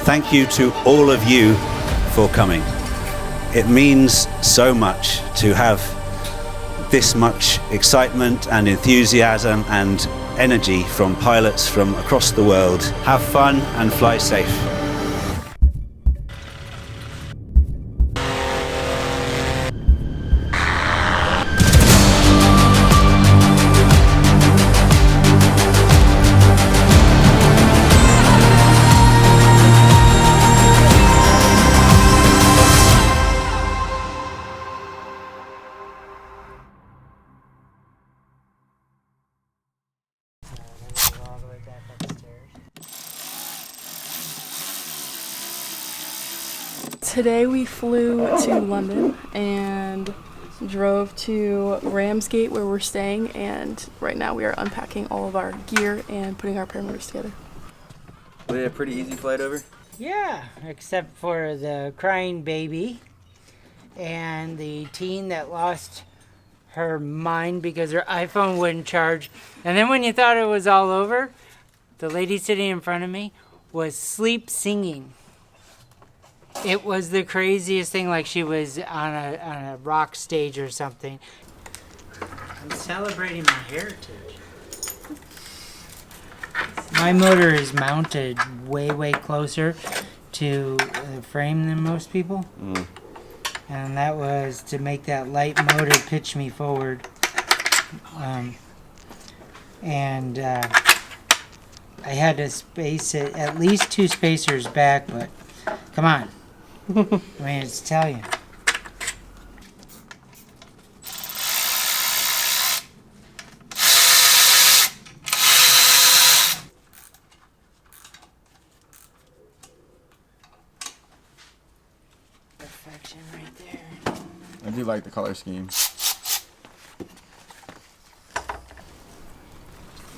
thank you to all of you for coming. It means so much to have this much excitement and enthusiasm and energy from pilots from across the world. Have fun and fly safe. Today we flew to London and drove to Ramsgate where we're staying, and right now we are unpacking all of our gear and putting our paramotors together. We had a pretty easy flight over? Yeah, except for the crying baby and the teen that lost her mind because her iPhone wouldn't charge. And then when you thought it was all over, the lady sitting in front of me was sleep singing. It was the craziest thing, like she was on a rock stage or something. I'm celebrating my heritage. My motor is mounted way closer to the frame than most people. And that was to make that light motor pitch me forward. I had to space it at least 2 spacers back, but come on. I mean, it's Italian. Perfection right there. I do like the color scheme.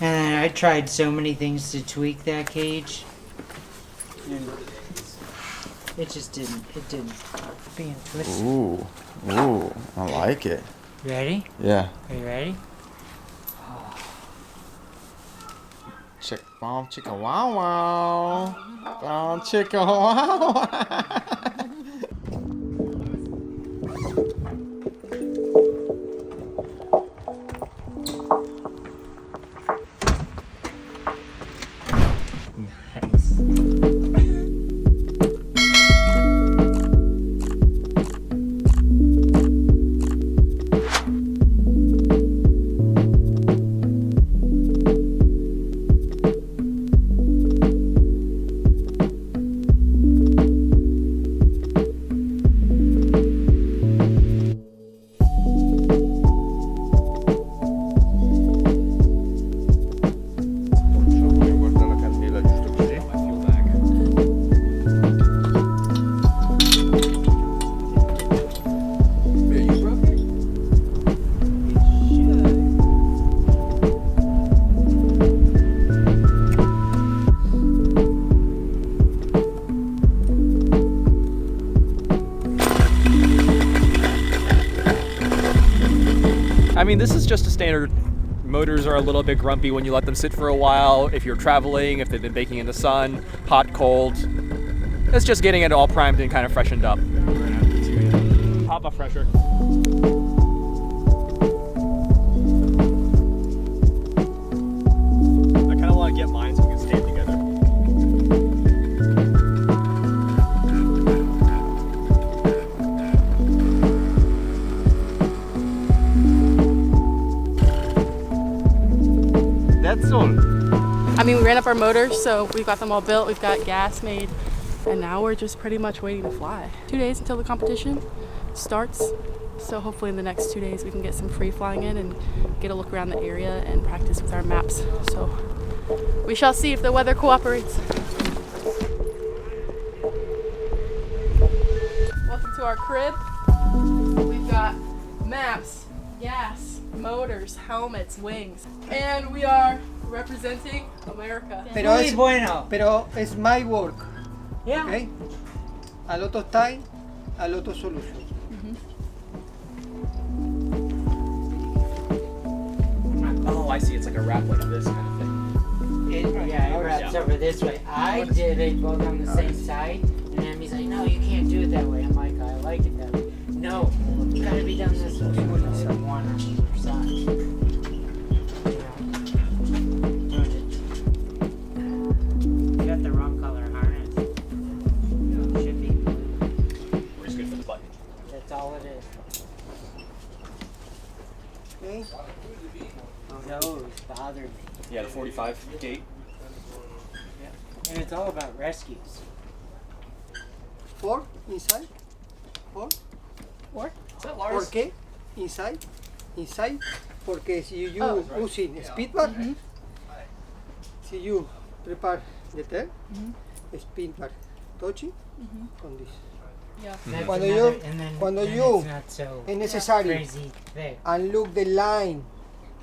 And I tried so many things to tweak that cage. And it just didn't. It didn't. Being twisted. Ooh, I like it. You ready? Yeah. Are you ready? Chick bomb, chicka wow wow. Bomb, chicka wow wow. I mean, this is just a standard. Motors are a little bit grumpy when you let them sit for a while. If you're traveling, if they've been baking in the sun, hot, cold. It's just getting it all primed and kind of freshened up. Pop up pressure. I kind of want to get mine so we can stay together. That's all. I mean, we ran up our motors, so we've got them all built, we've got gas made, and now we're just pretty much waiting to fly. 2 days until the competition starts, so hopefully in the next 2 days we can get some free flying in and get a look around the area and practice with our maps. So we shall see if the weather cooperates. Welcome to our crib. We've got maps, gas, motors, helmets, wings, and we are representing America. Pero es bueno. Pero it's my work, Yeah. okay? A lot of time, a lot of solutions. Oh, I see. It's like a wrap like this kind of thing. it wraps over this way. I did it both on the same side, and then he's like, no, you can't do it that way. I'm like, I like it that way. No, it's gotta be done this way. One on either side. You got the wrong color harness. Should be blue. We're just good for the button. That's all it is. Okay. Oh, those bothered me. Yeah, the 45 gate. And it's all about rescues. 4 inside. 4. Is that ¿Por qué? Inside. Inside. Porque si you using speed bar, si you prepare the tail, speed bar touching con this. Yeah. That's Cuando another- yo- and then- cuando then yo- it's not so Es necesario. crazy thick. And look the line,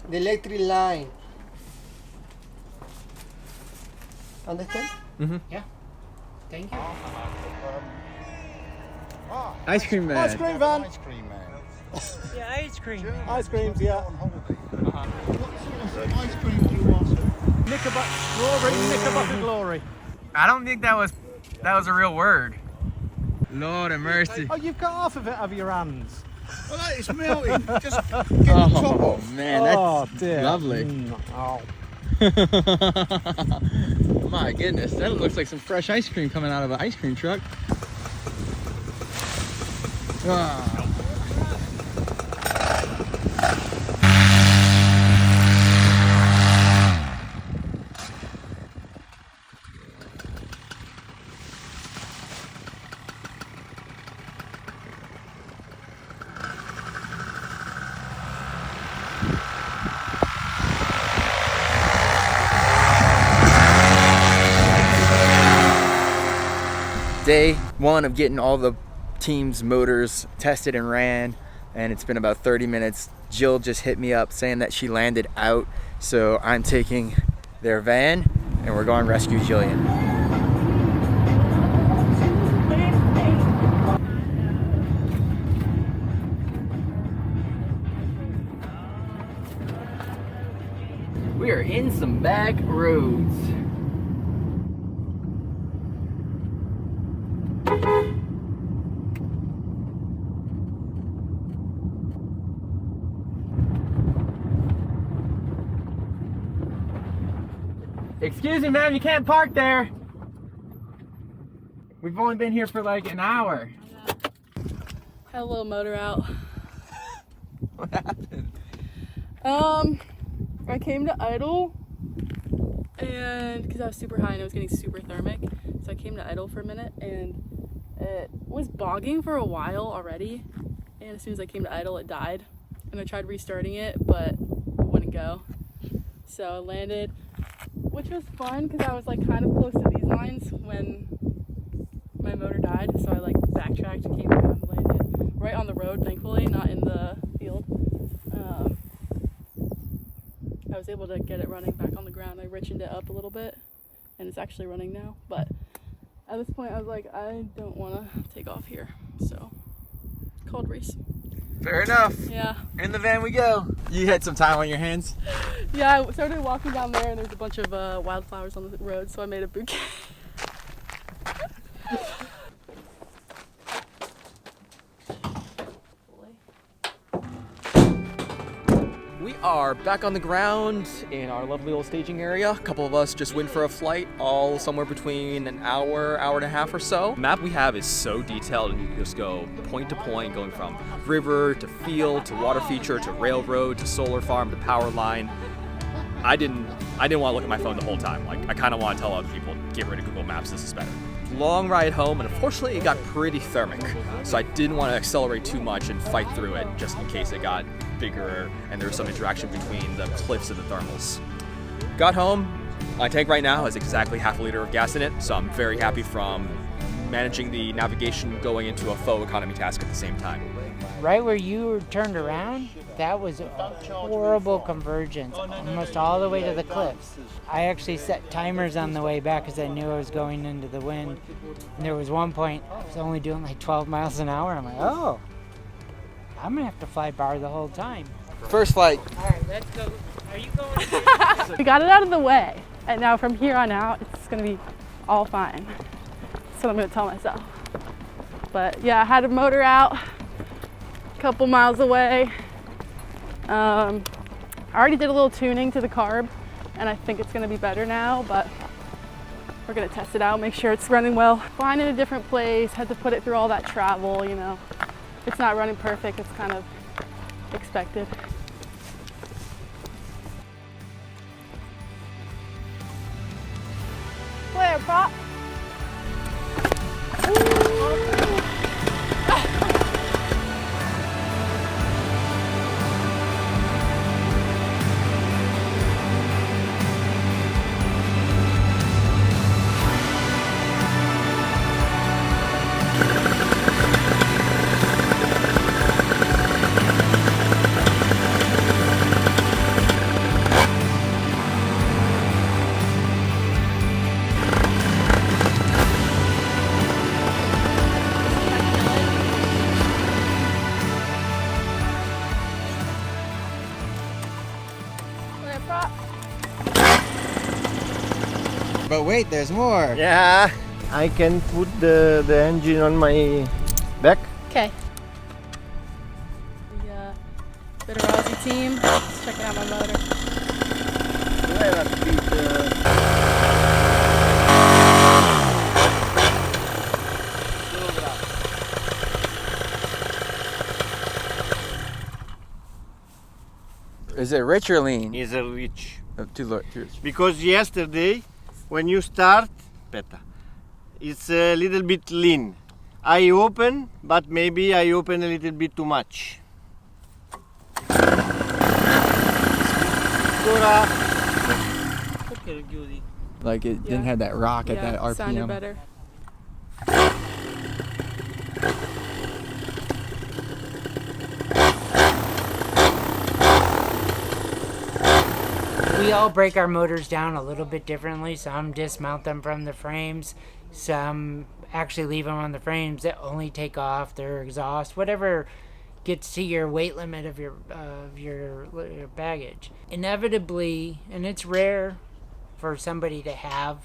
the electric line. Understand? Thank you. Ice cream man. Ice cream van. Yeah, ice cream. Ice creams, yeah. Ice cream do you want? Knickerbocker glory. I don't think that was a real word. Lord have mercy. Oh, you've got half of it over your hands. Well, that is melting. Just get the top Oh off. man, that's Oh, dear. lovely. Oh. My goodness, that looks like some fresh ice cream coming out of an ice cream truck. Ah. Day one of getting all the team's motors tested and ran, and it's been about 30 minutes. Jill just hit me up saying that she landed out, so I'm taking their van and we're going rescue Jillian. We are in some back roads. Excuse me, ma'am, you can't park there. We've only been here for like an hour. Had a little motor out. What happened? I came to idle, and because I was super high and it was getting super thermic, so I came to idle for a minute, and it was bogging for a while already. And as soon as I came to idle, it died, and I tried restarting it, but it wouldn't go. So I landed, which was fun because I was like kind of close to these lines when my motor died. So I like backtracked, came down, and landed right on the road, thankfully, not in the field. I was able to get it running back on the ground. I richened it up a little bit, and it's actually running now. But at this point, I was like, I don't want to take off here. So called Reese. Fair enough. Yeah. In the van we go. You had some time on your hands. Yeah, I started walking down there, and there's a bunch of wildflowers on the road, so I made a bouquet. We are back on the ground in our lovely little staging area. A couple of us just went for a flight, all somewhere between an hour, hour and a half or so. The map we have is so detailed, and you can just go point to point, going from river to field to water feature to railroad to solar farm to power line. I didn't want to look at my phone the whole time. Like, I kind of want to tell other people, get rid of Google Maps, this is better. Long ride home, and unfortunately it got pretty thermic, so I didn't want to accelerate too much and fight through it just in case it got bigger and there was some interaction between the cliffs and the thermals. Got home, my tank right now has exactly half a liter of gas in it, so I'm very happy from managing the navigation going into a faux economy task at the same time. Right where you were turned around, that was a horrible convergence, almost all the way to the cliffs. I actually set timers on the way back because I knew I was going into the wind. And there was one point, I was only doing like 12 miles an hour. I'm like, oh, I'm gonna have to fly bar the whole time. First flight. All right, let's go. Are you going? We got it out of the way. And now from here on out, it's gonna be all fine. That's what I'm gonna tell myself. But yeah, I had a motor out a couple miles away. I already did a little tuning to the carb and I think it's gonna be better now, but we're gonna test it out, make sure it's running well. Flying in a different place, had to put it through all that travel, you know. It's not running perfect, it's kind of expected. Clear, prop. But wait, there's more. Yeah, I can put the engine on my back. Okay. The Vittorazi team, just checking out my motor. Is it rich or lean? Is a rich. Too rich. Because yesterday, when you start, better, it's a little bit lean. I open, but maybe I open a little bit too much. Like it didn't have that rock at that RPM. Sounded better. We all break our motors down a little bit differently. Some dismount them from the frames. Some actually leave them on the frames that only take off their exhaust, whatever gets to your weight limit of your baggage. Inevitably, and it's rare for somebody to have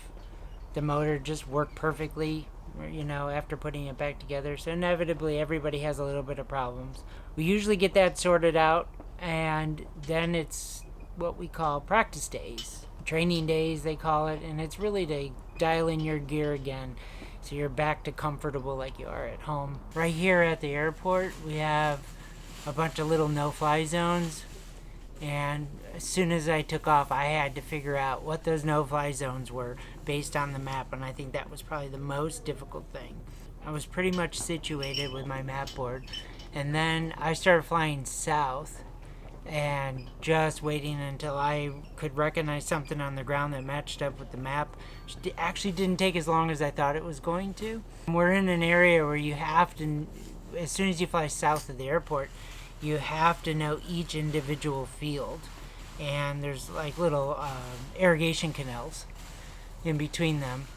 the motor just work perfectly, you know, after putting it back together. So inevitably, everybody has a little bit of problems. We usually get that sorted out, and then it's what we call practice days, training days they call it, and it's really to dial in your gear again so you're back to comfortable like you are at home. Right here at the airport we have a bunch of little no-fly zones, and as soon as I took off I had to figure out what those no-fly zones were based on the map, and I think that was probably the most difficult thing. I was pretty much situated with my map board, and then I started flying south and just waiting until I could recognize something on the ground that matched up with the map. It actually didn't take as long as I thought it was going to. We're in an area where you have to, as soon as you fly south of the airport, you have to know each individual field, and there's like little irrigation canals in between them,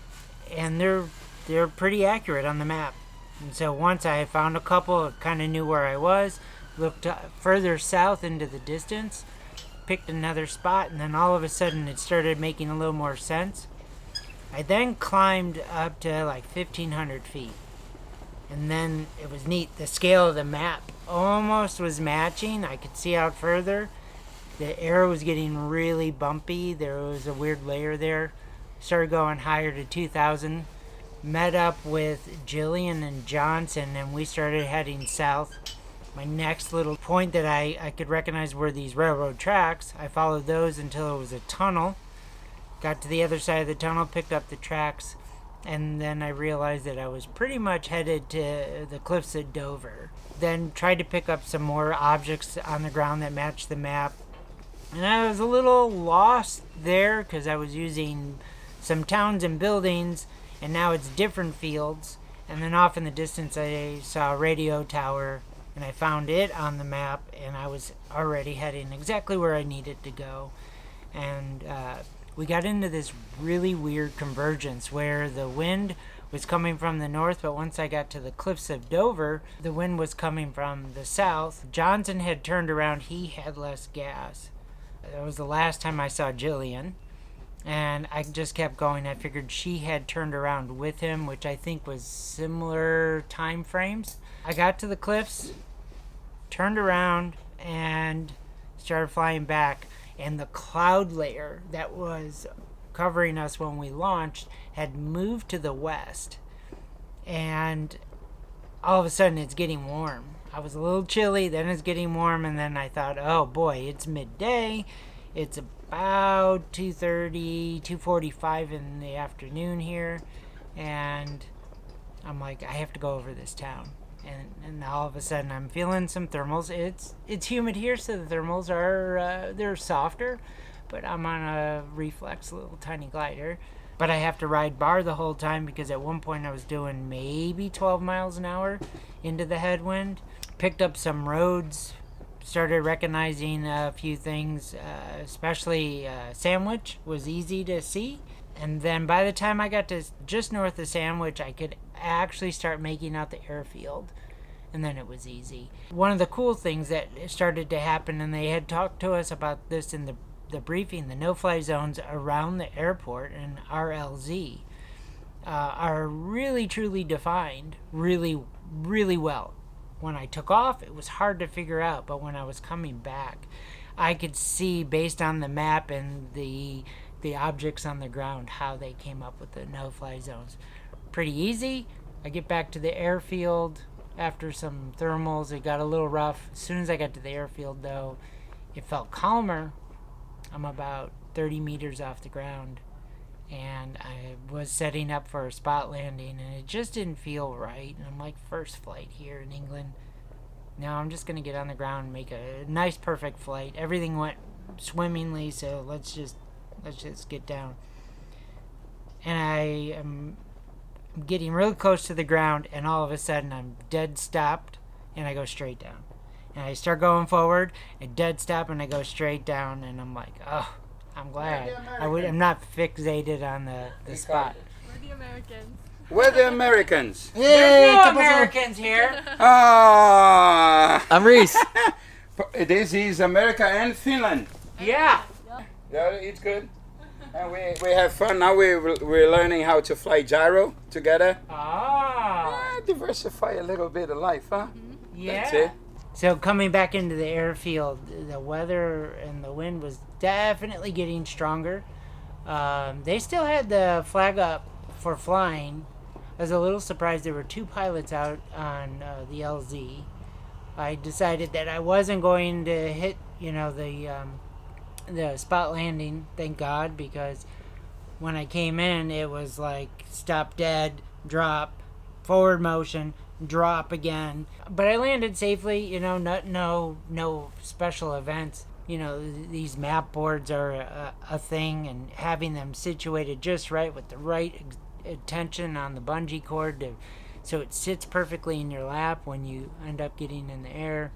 and they're pretty accurate on the map. And so once I found a couple, I kind of knew where I was, looked further south into the distance, picked another spot, and then all of a sudden it started making a little more sense. I then climbed up to like 1,500 feet, and then it was neat. The scale of the map almost was matching. I could see out further. The air was getting really bumpy. There was a weird layer there. Started going higher to 2,000. Met up with Jillian and Johnson, and we started heading south. My next little point that I could recognize were these railroad tracks. I followed those until it was a tunnel. Got to the other side of the tunnel, picked up the tracks, and then I realized that I was pretty much headed to the cliffs at Dover. Then tried to pick up some more objects on the ground that matched the map. And I was a little lost there because I was using some towns and buildings, and now it's different fields. And then off in the distance I saw a radio tower, and I found it on the map, and I was already heading exactly where I needed to go. And we got into this really weird convergence where the wind was coming from the north, but once I got to the cliffs of Dover, the wind was coming from the south. Johnson had turned around, he had less gas. That was the last time I saw Jillian. And I just kept going. I figured she had turned around with him, which I think was similar time frames. I got to the cliffs, turned around, and started flying back. And the cloud layer that was covering us when we launched had moved to the west. And all of a sudden it's getting warm. I was a little chilly, then it's getting warm, and then I thought, oh boy, it's midday. It's about 2:30, 2:45 in the afternoon here, and I'm like, I have to go over this town. And all of a sudden I'm feeling some thermals. It's humid here, so the thermals are they're softer, but I'm on a reflex little tiny glider. But I have to ride bar the whole time because at one point I was doing maybe 12 miles an hour into the headwind. Picked up some roads, started recognizing a few things, especially Sandwich was easy to see. And then by the time I got to just north of Sandwich, I could actually start making out the airfield. And then it was easy. One of the cool things that started to happen, and they had talked to us about this in the briefing, the no-fly zones around the airport and RLZ are really, truly defined really, really well. When I took off, it was hard to figure out, but when I was coming back, I could see, based on the map and the objects on the ground, how they came up with the no-fly zones. Pretty easy. I get back to the airfield after some thermals. It got a little rough. As soon as I got to the airfield, though, it felt calmer. I'm about 30 meters off the ground, and I was setting up for a spot landing, and it just didn't feel right. And I'm like, first flight here in England. Now I'm just gonna get on the ground and make a nice, perfect flight. Everything went swimmingly, so let's just get down. And I am getting really close to the ground, and all of a sudden I'm dead stopped, and I go straight down. And I start going forward, and dead stop, and I go straight down, and I'm like, oh, I'm glad. I'm not fixated on the spot. We're the Americans. We're the Americans. There's no Americans here. Ah, I'm Reese. this is America and Finland. Yeah. Yeah, it's good. And we have fun. Now we're learning how to fly gyro together. Ah. Diversify a little bit of life, huh? Yeah. That's it. So coming back into the airfield, the weather and the wind was definitely getting stronger. They still had the flag up for flying. I was a little surprised there were 2 pilots out on the LZ. I decided that I wasn't going to hit, the spot landing, thank God, because when I came in, it was like stop dead, drop, forward motion, drop again. But I landed safely, no special events. These map boards are a thing, and having them situated just right with the right tension on the bungee cord so it sits perfectly in your lap when you end up getting in the air.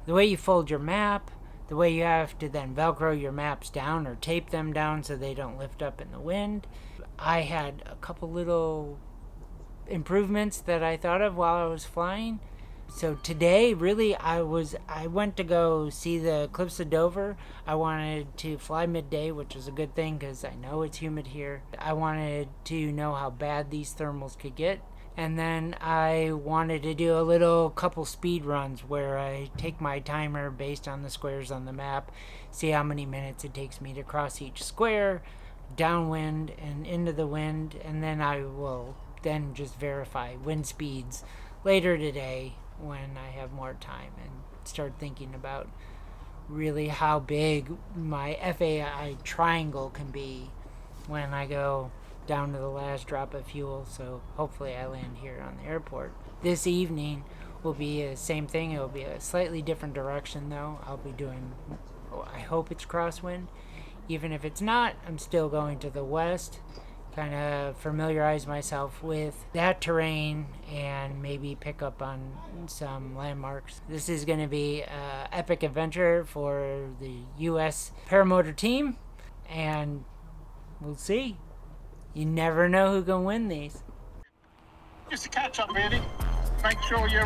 The way you fold your map, the way you have to then Velcro your maps down or tape them down so they don't lift up in the wind. I had a couple little improvements that I thought of while I was flying. So today, really, I went to go see the Cliffs of Dover. I wanted to fly midday, which was a good thing because I know it's humid here. I wanted to know how bad these thermals could get. And then I wanted to do a couple speed runs where I take my timer based on the squares on the map, see how many minutes it takes me to cross each square, downwind and into the wind, and then I will then just verify wind speeds later today when I have more time and start thinking about really how big my FAI triangle can be when I go down to the last drop of fuel. So hopefully I land here on the airport. This evening will be the same thing. It will be a slightly different direction though. I'll be doing, I hope it's crosswind. Even if it's not, I'm still going to the west, kind of familiarize myself with that terrain and maybe pick up on some landmarks. This is going to be an epic adventure for the U.S. Paramotor team, and we'll see. You never know who can win these. Just a catch up, really. Make sure you're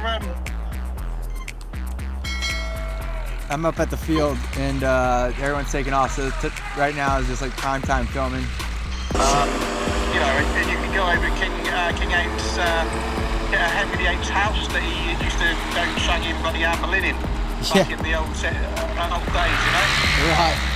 I'm up at the field and everyone's taking off, so right now is just like prime time filming. You know, and you can go over to King Abe's, Henry VIII's house that he used to go and shag in bloody Amber Linen back in the old days, you know? Right.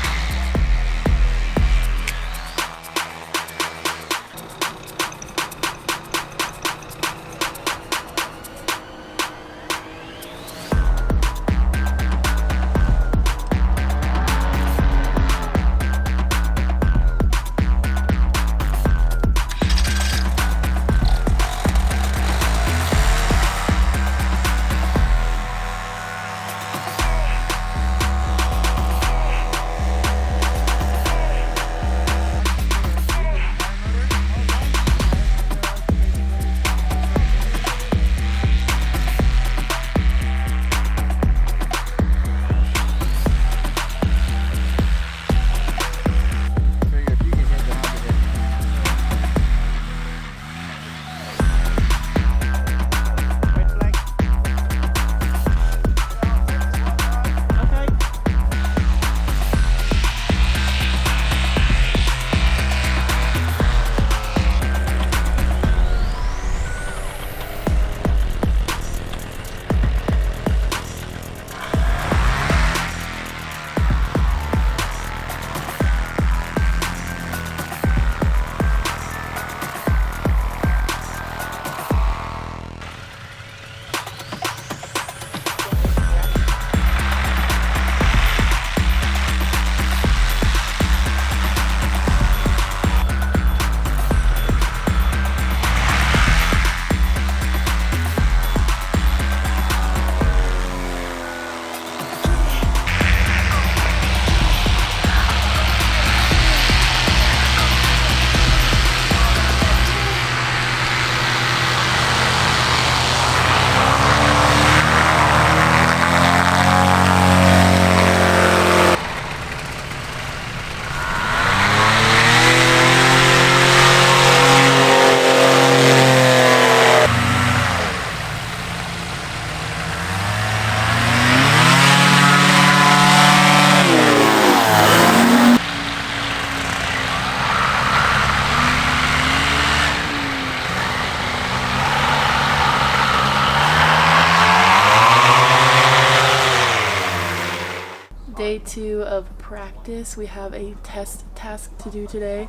Day 2 of practice. We have a test task to do today,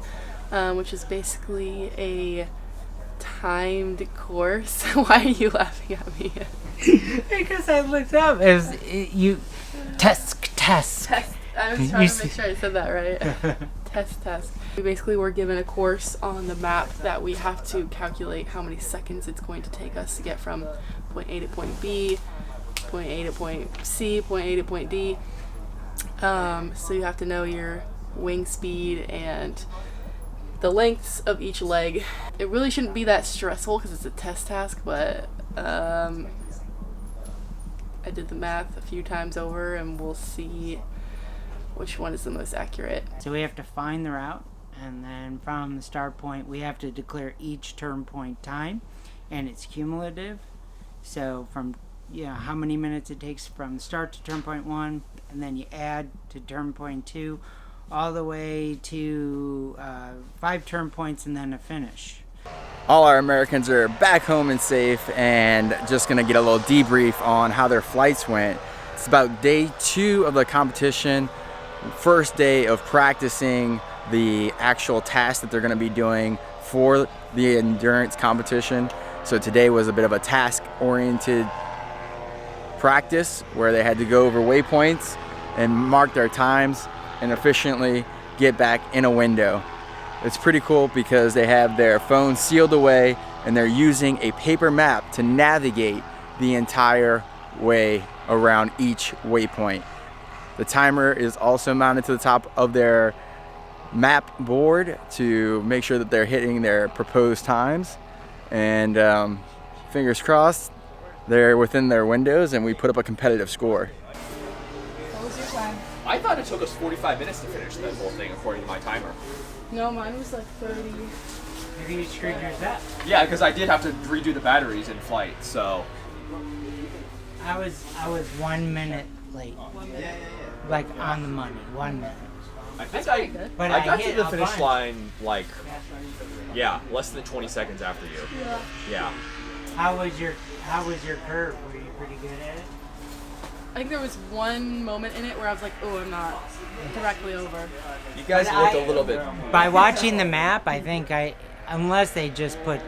which is basically a timed course. Why are you laughing at me? Because I looked up. Task. I was trying to make sure I said that right. Task. We basically were given a course on the map that we have to calculate how many seconds it's going to take us to get from point A to point B, point A to point C, point A to point D. So you have to know your wing speed and the lengths of each leg. It really shouldn't be that stressful because it's a test task, but I did the math a few times over and we'll see which one is the most accurate. So we have to find the route, and then from the start point we have to declare each turn point time, and it's cumulative. So from how many minutes it takes from the start to turn point 1, and then you add to turn point 2 all the way to 5 turn points and then a finish. All our Americans are back home and safe, and just gonna get a little debrief on how their flights went. It's about day 2 of the competition, first day of practicing the actual task that they're gonna be doing for the endurance competition. So today was a bit of a task-oriented practice where they had to go over waypoints and mark their times and efficiently get back in a window. It's pretty cool because they have their phones sealed away and they're using a paper map to navigate the entire way around each waypoint. The timer is also mounted to the top of their map board to make sure that they're hitting their proposed times, and fingers crossed they're within their windows and we put up a competitive score. What was your time? I thought it took us 45 minutes to finish that whole thing according to my timer. No, mine was like 30. Maybe you screwed yours up. Yeah, because I did have to redo the batteries in flight, so. I was 1 minute late. Like on the money, 1 minute. I think That's pretty good. But I got hit to the a finish bunch. line like, less than 20 seconds after you. Yeah. How was your curve? Were you pretty good at it? I think there was one moment in it where I was like, oh, I'm not directly over. You guys looked a little bit. By watching the map, I think unless they just put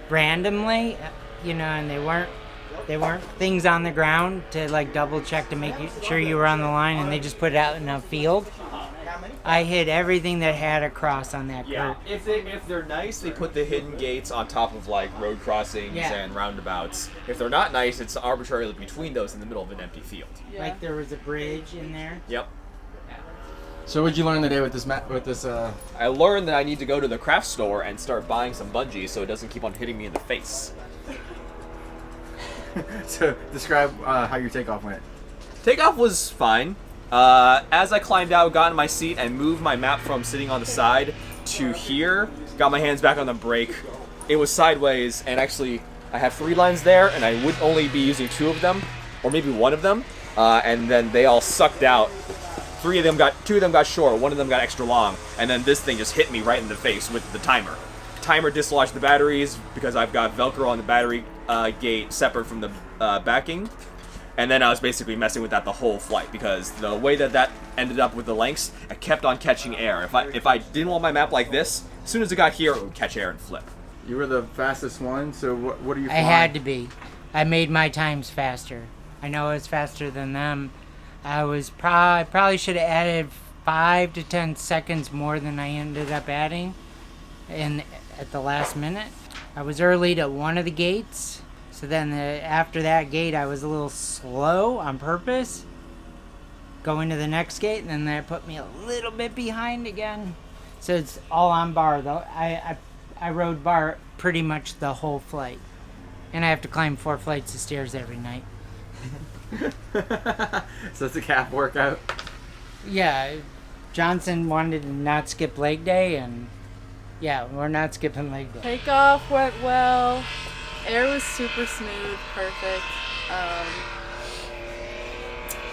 randomly, and they weren't things on the ground to like double check to make sure you were on the line, and they just put it out in a field. I hit everything that had a cross on that curve. If they're nice, they put the hidden gates on top of like road crossings and roundabouts. If they're not nice, it's arbitrarily between those in the middle of an empty field. Yeah. Like there was a bridge in there. Yep. So what'd you learn today with this I learned that I need to go to the craft store and start buying some bungees so it doesn't keep on hitting me in the face. So describe how your takeoff went. Takeoff was fine. As I climbed out, got in my seat, and moved my map from sitting on the side to here, got my hands back on the brake. It was sideways, and actually, I have 3 lines there, and I would only be using 2 of them, or maybe 1 of them, and then they all sucked out. 2 of them got short, 1 of them got extra long, and then this thing just hit me right in the face with the timer. Timer dislodged the batteries because I've got Velcro on the battery gate separate from the backing. And then I was basically messing with that the whole flight because the way that ended up with the lengths, I kept on catching air. If I didn't want my map like this, as soon as it got here, it would catch air and flip. You were the fastest one, so what are you flying? I had to be. I made my times faster. I know I was faster than them. I was probably should have added 5 to 10 seconds more than I ended up adding at the last minute. I was early to one of the gates. So then after that gate, I was a little slow on purpose. Going to the next gate, and then that put me a little bit behind again. So it's all on bar, though. I rode bar pretty much the whole flight. And I have to climb 4 flights of stairs every night. So it's a calf workout. Yeah, Johnson wanted to not skip leg day, and yeah, we're not skipping leg day. Takeoff went well. Air was super smooth, perfect.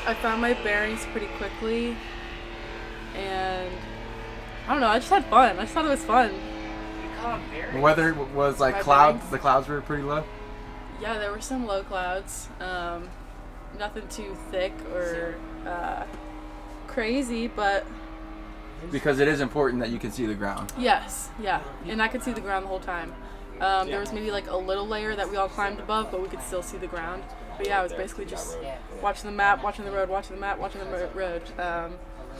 I found my bearings pretty quickly, and I don't know, I just had fun. I just thought it was fun. The weather was like My clouds. bags? The clouds were pretty low. Yeah, there were some low clouds. Nothing too thick or crazy, but Because it is important that you can see the ground. yes, yeah. And I could see the ground the whole time. There was maybe like a little layer that we all climbed above, but we could still see the ground. But yeah, it was basically just watching the map, watching the road, watching the map, watching the road.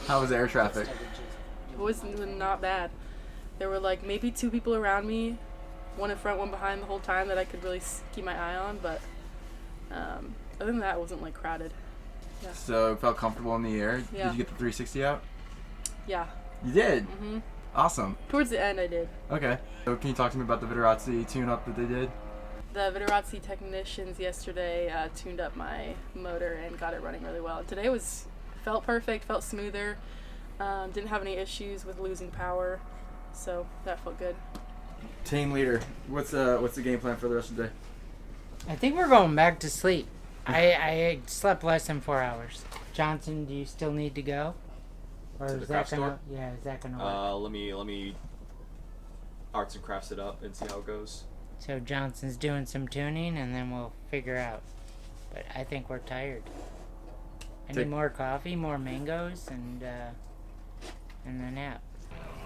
How was air traffic? It was not bad. There were like maybe 2 people around me, one in front, one behind the whole time that I could really keep my eye on. But other than that, it wasn't like crowded. Yeah. So it felt comfortable in the air. Yeah. Did you get the 360 out? Yeah. You did? Mm-hmm. Awesome. Towards the end, I did. Okay. So can you talk to me about the Vittorazi tune-up that they did? The Vittorazi technicians yesterday tuned up my motor and got it running really well. Today felt perfect, felt smoother. Didn't have any issues with losing power, so that felt good. Team leader, what's the game plan for the rest of the day? I think we're going back to sleep. I slept less than 4 hours. Johnson, do you still need to go? Or To is the that craft gonna? store? Yeah, is that gonna work? Let me arts and crafts it up and see how it goes. So Johnson's doing some tuning, and then we'll figure out. But I think we're tired. I need more coffee, more mangoes, and a nap.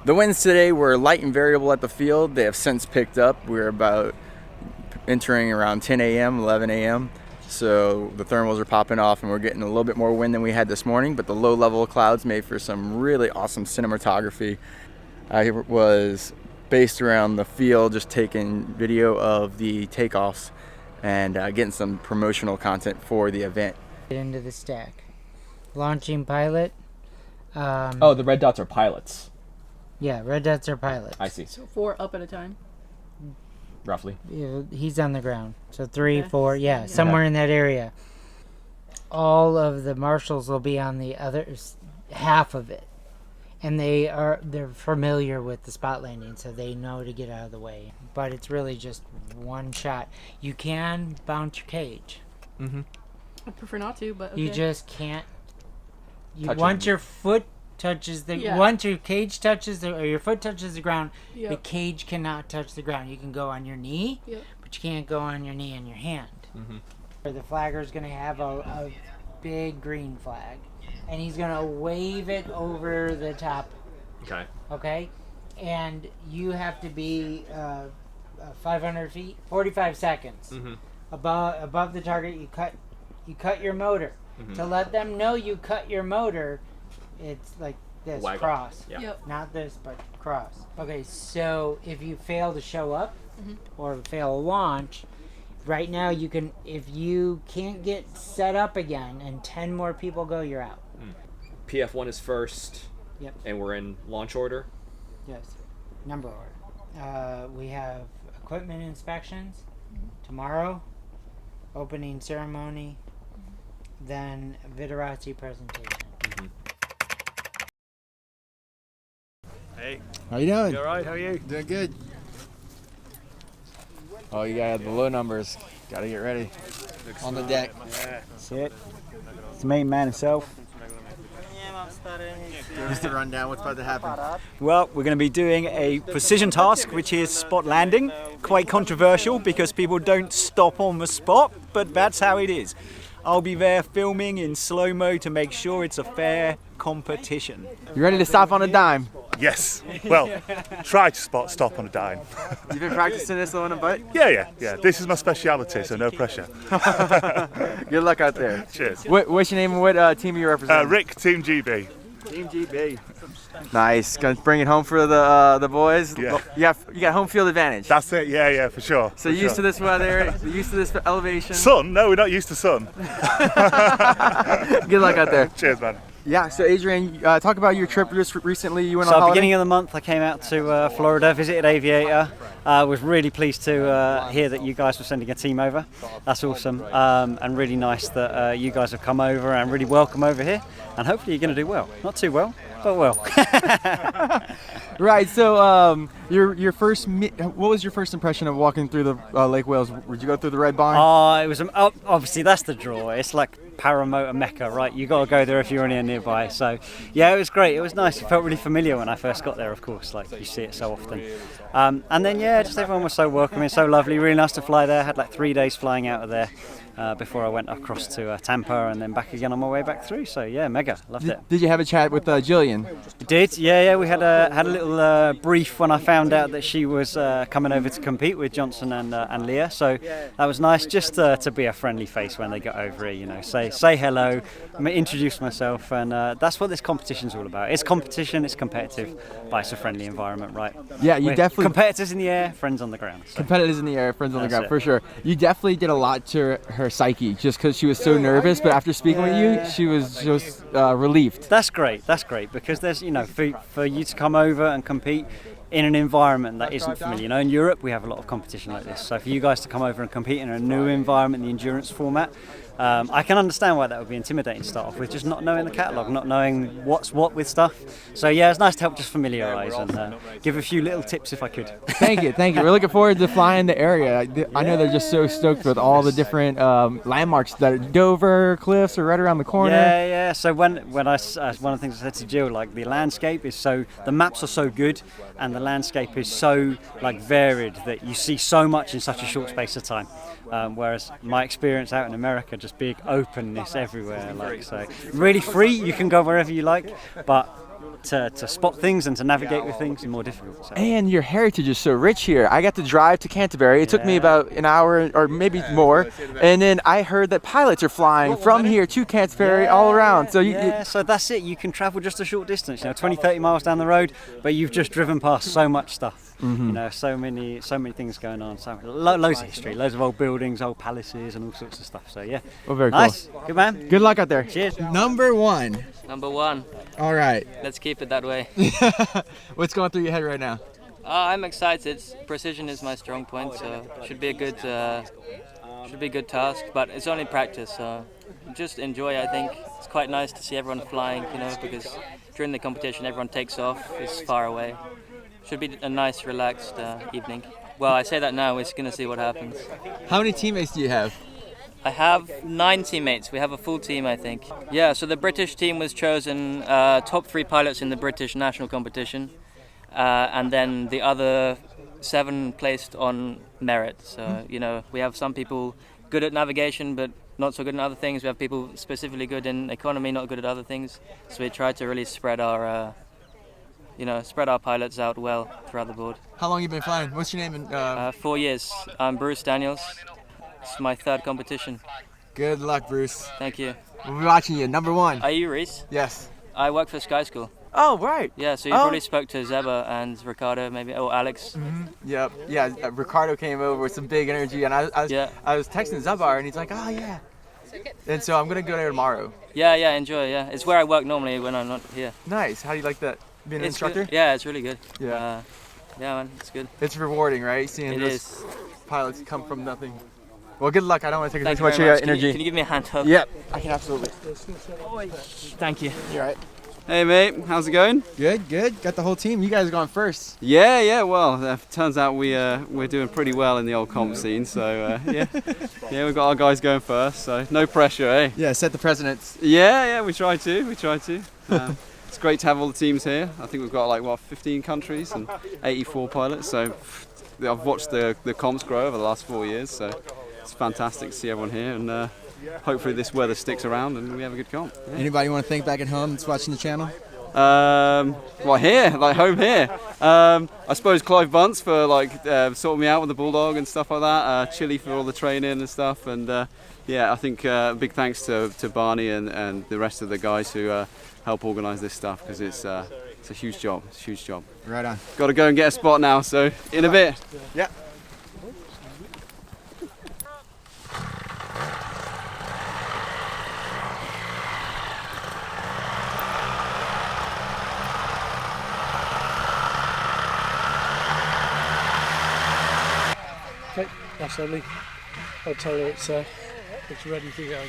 The winds today were light and variable at the field. They have since picked up. We're about entering around 10 a.m., 11 a.m. So the thermals are popping off and we're getting a little bit more wind than we had this morning, but the low level clouds made for some really awesome cinematography. I was based around the field, just taking video of the takeoffs and getting some promotional content for the event. Get into the stack. Launching pilot. The red dots are pilots. Yeah, red dots are pilots. I see. So 4 up at a time. Roughly. Yeah, he's on the ground. So 3, Okay. 4, yeah, somewhere in that area. All of the marshals will be on the other half of it. And they're familiar with the spot landing, so they know to get out of the way. But it's really just one shot. You can bounce your cage. Mm-hmm. I prefer not to, but okay. You just can't. Touch Once it. your foot touches the Yeah. once your cage touches the, or your foot touches the ground, the Yep. cage cannot touch the ground. You can go on your knee, Yep. but you can't go on your knee and your hand. The flagger is going to have a big green flag, and he's going to wave it over the top. Okay. Okay, and you have to be 500 feet, 45 seconds above the target. You cut your motor. To let them know you cut your motor, it's like this, Waggle. cross. Yeah. Yep. Not this, but cross. Okay, so if you fail to show up or fail a launch, right now you can, if you can't get set up again and 10 more people go, you're out. PF1 is first. Yep. And we're in launch order. Yes. Number order. We have equipment inspections tomorrow, opening ceremony, then Vittorazi presentation. Hey. How you doing? You alright? How are you? Doing good. Oh, you got the low numbers. Got to get ready. On the deck. That's it. It's the main man himself. Give us the rundown. What's about to happen? Well, we're going to be doing a precision task, which is spot landing. Quite controversial because people don't stop on the spot, but that's how it is. I'll be there filming in slow-mo to make sure it's a fair competition. You ready to stop on a dime? Yes. Well, try to stop on a dime. You've been practicing this on a butt? Yeah. This is my speciality, so no pressure. Good luck out there. Cheers. What's your name and what team you represent? Rick, Team GB. Team GB. Nice. Gonna bring it home for the boys. Yeah. You got home field advantage. That's it. Yeah, for sure. So used to this weather, used to this elevation. Sun? No, we're not used to sun. Good luck out there. Cheers, man. Yeah. So Adrian, talk about your trip just recently. You went on So, holiday. beginning of the month, I came out to Florida, visited Aviator. Was really pleased to hear that you guys were sending a team over. That's awesome, and really nice that you guys have come over and really welcome over here. And hopefully you're going to do well. Not too well, but well. Right. So your first, what was your first impression of walking through the Lake Wales? Did you go through the Red Barn? It was obviously that's the draw. It's like Paramotor Mecca, right? You got to go there if you're anywhere nearby. So yeah, it was great. It was nice. It felt really familiar when I first got there. Of course, like you see it so often. And then yeah, just everyone was so welcoming, so lovely. Really nice to fly there. Had like 3 days flying out of there before I went across to Tampa and then back again on my way back through. So yeah, mega loved it. Did you have a chat with Jillian? We did. Yeah. We had a little brief when I found out that she was coming over to compete with Johnson and Leah. So that was nice, just to be a friendly face when they got over here. You know, say hello, introduce myself, and that's what this competition's all about. It's competition, it's competitive, but it's a friendly environment, right? Yeah, you definitely competitors in the air, friends on the ground. So. Competitors in the air, friends on the ground, it. for sure. You definitely did a lot to her psyche, just because she was so nervous. But after speaking with you, she was just relieved. That's great, because there's, for you to come over and compete in an environment that isn't familiar. In Europe we have a lot of competition like this. So for you guys to come over and compete in a new environment, the endurance format, I can understand why that would be intimidating to start off with, just not knowing the catalogue, not knowing what's what with stuff. So yeah, it's nice to help just familiarise and give a few little tips if I could. Thank you. We're looking forward to flying the area. I know they're just so stoked with all the different landmarks that are Dover cliffs are right around the corner. Yeah. So when I one of the things I said to Jill, like the landscape is the maps are so good and the landscape is so varied that you see so much in such a short space of time. Whereas my experience out in America, just big openness everywhere, so really free. You can go wherever you like, but to spot things and to navigate with things is more difficult. So. And your heritage is so rich here. I got to drive to Canterbury. It took me about an hour or maybe more, and then I heard that pilots are flying from here to Canterbury all around. So so that's it. You can travel just a short distance, 20-30 miles down the road, but you've just driven past so much stuff. So many things going on. So loads of history, loads of old buildings, old palaces, and all sorts of stuff. So yeah. Well, very nice. Cool. Good man. Good luck out there. Cheers. Number one. All right. Let's keep it that way. What's going through your head right now? I'm excited. Precision is my strong point, so should be a good task. But it's only practice, so just enjoy. I think it's quite nice to see everyone flying, because during the competition everyone takes off. It's far away. Should be a nice, relaxed evening. Well, I say that now. We're going to see what happens. How many teammates do you have? I have 9 teammates. We have a full team, I think. Yeah, so the British team was chosen top 3 pilots in the British national competition, and then the other 7 placed on merit. So, you know, we have some people good at navigation, but not so good in other things. We have people specifically good in economy, not good at other things. So we try to really spread our pilots out well throughout the board. How long you been flying? What's your name? 4 years. I'm Bruce Daniels. It's my 3rd competition. Good luck, Bruce. Thank you. We'll be watching you. Number 1. Are you Reese? Yes. I work for Sky School. Oh, right. Yeah, so you probably spoke to Zeba and Ricardo, maybe, or Alex. Yep. Yeah. Ricardo came over with some big energy, and I was texting Zabar, and he's like, "Oh yeah." And so I'm gonna go there tomorrow. Yeah, enjoy. Yeah, it's where I work normally when I'm not here. Nice. How do you like that? Being an instructor? Good. Yeah, it's really good. Yeah. Yeah, man, it's good. It's rewarding, right? Seeing It those is. pilots come from nothing. Well, good luck. I don't want to take Thank too you much of very your much. energy. Can you give me a hand hug? Yep. I can absolutely. Thank you. You're right. Hey mate, how's it going? Good. Got the whole team. You guys are going first. Yeah. Well, turns out we're doing pretty well in the old comp scene. So yeah, we've got our guys going first. So no pressure, eh? Yeah. Set the precedents. Yeah. We try to. It's great to have all the teams here. I think we've got 15 countries and 84 pilots. So I've watched the comps grow over the last 4 years. So it's fantastic to see everyone here, and hopefully this weather sticks around and we have a good comp. Yeah. Anybody want to thank back at home that's watching the channel? Home here. I suppose Clive Bunce for sorting me out with the Bulldog and stuff like that. Chili for all the training and stuff. And I think big thanks to Barney and the rest of the guys who help organise this stuff, because it's a huge job. It's a huge job. Right on. Got to go and get a spot now. So in a bit. Yep. Okay, that's Ellie. I'll tell her it's ready to go.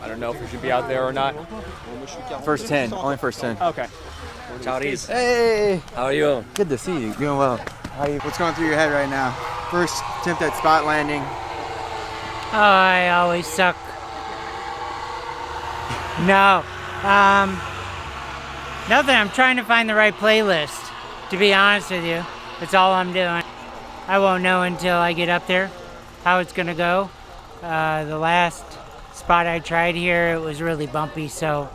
I don't know if we should be out there or not. First 10. Only first 10. Okay. Ciao, Reese. Hey. How are you? Good to see you. Doing well. What's going through your head right now? First attempt at spot landing. Oh, I always suck. No. Nothing. I'm trying to find the right playlist. To be honest with you, that's all I'm doing. I won't know until I get up there how it's gonna go. The last spot I tried here, it was really bumpy, so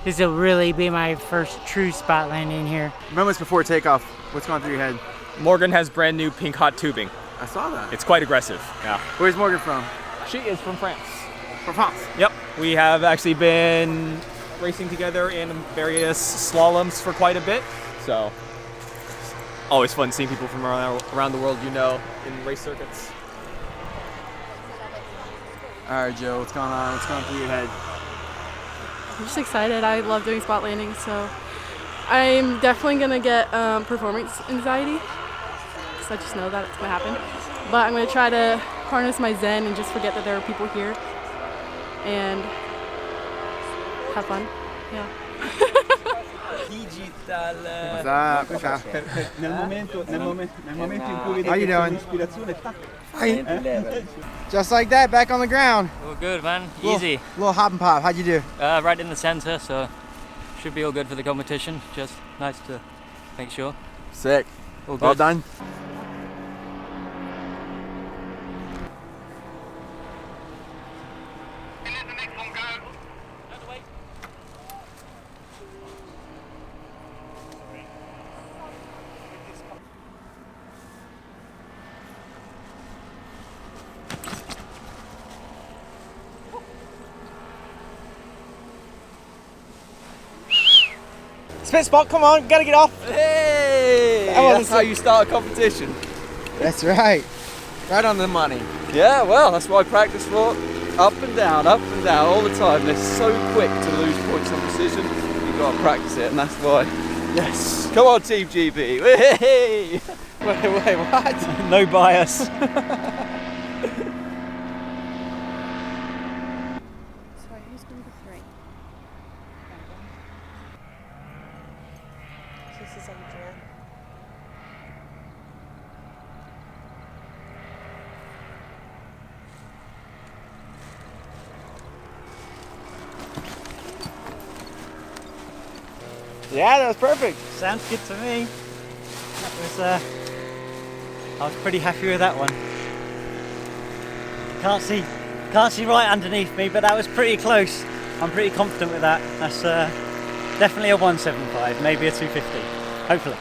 this will really be my first true spot landing here. Moments before takeoff, what's going through your head? Morgan has brand new pink hot tubing. I saw that. It's quite aggressive. Yeah. Where's Morgan from? She is from France. From France? Yep. We have actually been racing together in various slaloms for quite a bit. So always fun seeing people from around the world in race circuits. All right, Joe, what's going on? What's going through your head? I'm just excited. I love doing spot landings, so I'm definitely going to get performance anxiety, because I just know that it's going to happen. But I'm going to try to harness my zen and just forget that there are people here and have fun. Yeah. What's up? How you doing? Fine. Just like that, back on the ground. All good, man. Easy. Little hop and pop. How'd you do? Right in the center, so should be all good for the competition. Just nice to make sure. Sick. All good. Well done. Spin spot, come on, gotta get off. Hey! That's how you start a competition. That's right. Right on the money. Yeah, well, that's what I practice for. Up and down, all the time. They're so quick to lose points on precision. You've got to practice it, and that's why. Yes. Come on, Team GB. Hey! Wait, what? No bias. Sorry, who's number 3? This is Adrian. Yeah, that was perfect. Sounds good to me. That was, I was pretty happy with that one. Can't see right underneath me, but that was pretty close. I'm pretty confident with that. That's definitely a 175, maybe a 250, hopefully.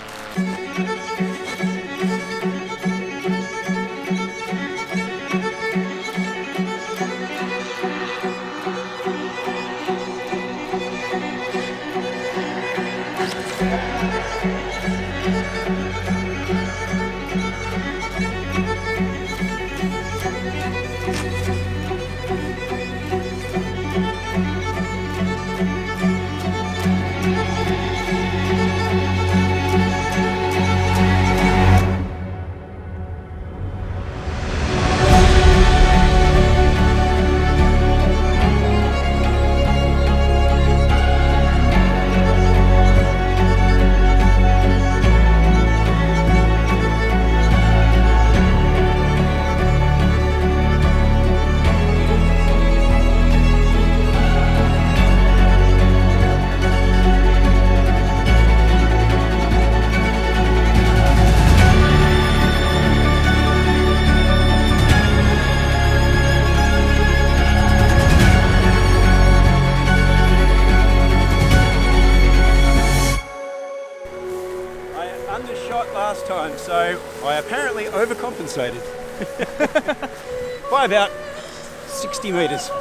Last time, so I apparently overcompensated by about 60 metres.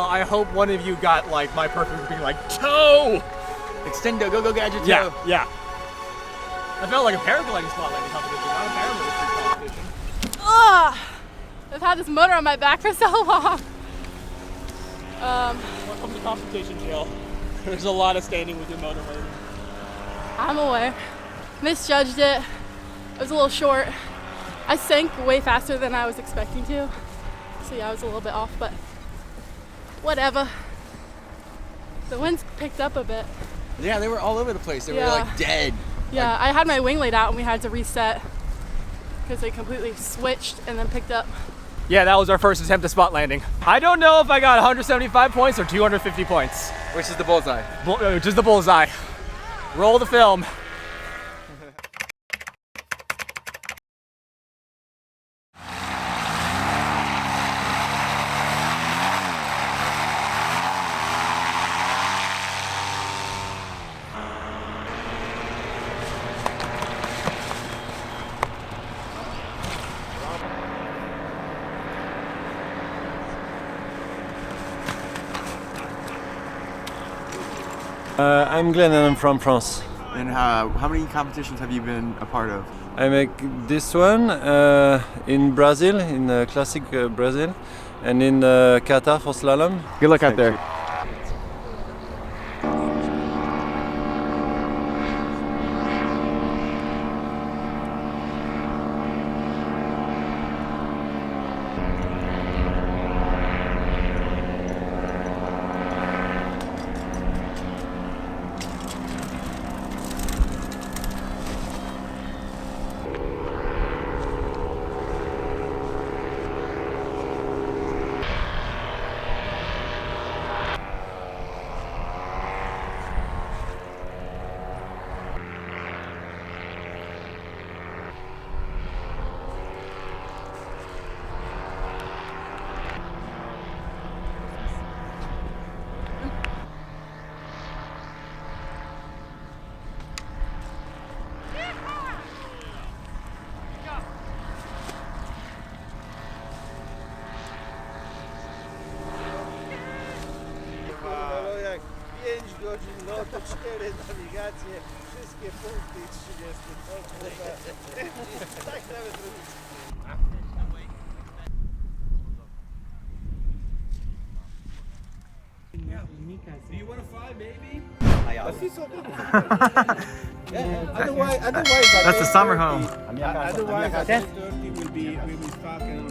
I hope one of you got like my perfect being like toe. Extendo, go gadget toe. Yeah, yeah. I felt like a paragliding spotlighting competition, not a paramotor competition. Ugh! I've had this motor on my back for so long. Welcome to competition jail. There's a lot of standing with your motor lately. I'm aware. Misjudged it. It was a little short. I sank way faster than I was expecting to. So yeah, I was a little bit off, but whatever. The winds picked up a bit. Yeah, they were all over the place. They were like dead. Yeah, like, I had my wing laid out and we had to reset because they completely switched and then picked up. Yeah, that was our first attempt at spot landing. I don't know if I got 175 points or 250 points. Which is the bullseye? Which is the bullseye. Roll the film. I'm Glenn and I'm from France. And how many competitions have you been a part of? I make this one in Brazil, in classic Brazil, and in Qatar for slalom. Good luck out there. godzin lotu, 4 nawigacje, wszystkie punkty i 30 tak nawet robić. Do you want to fly, baby? Otherwise, that's the summer home. Otherwise, at 2:30 we'll be stuck on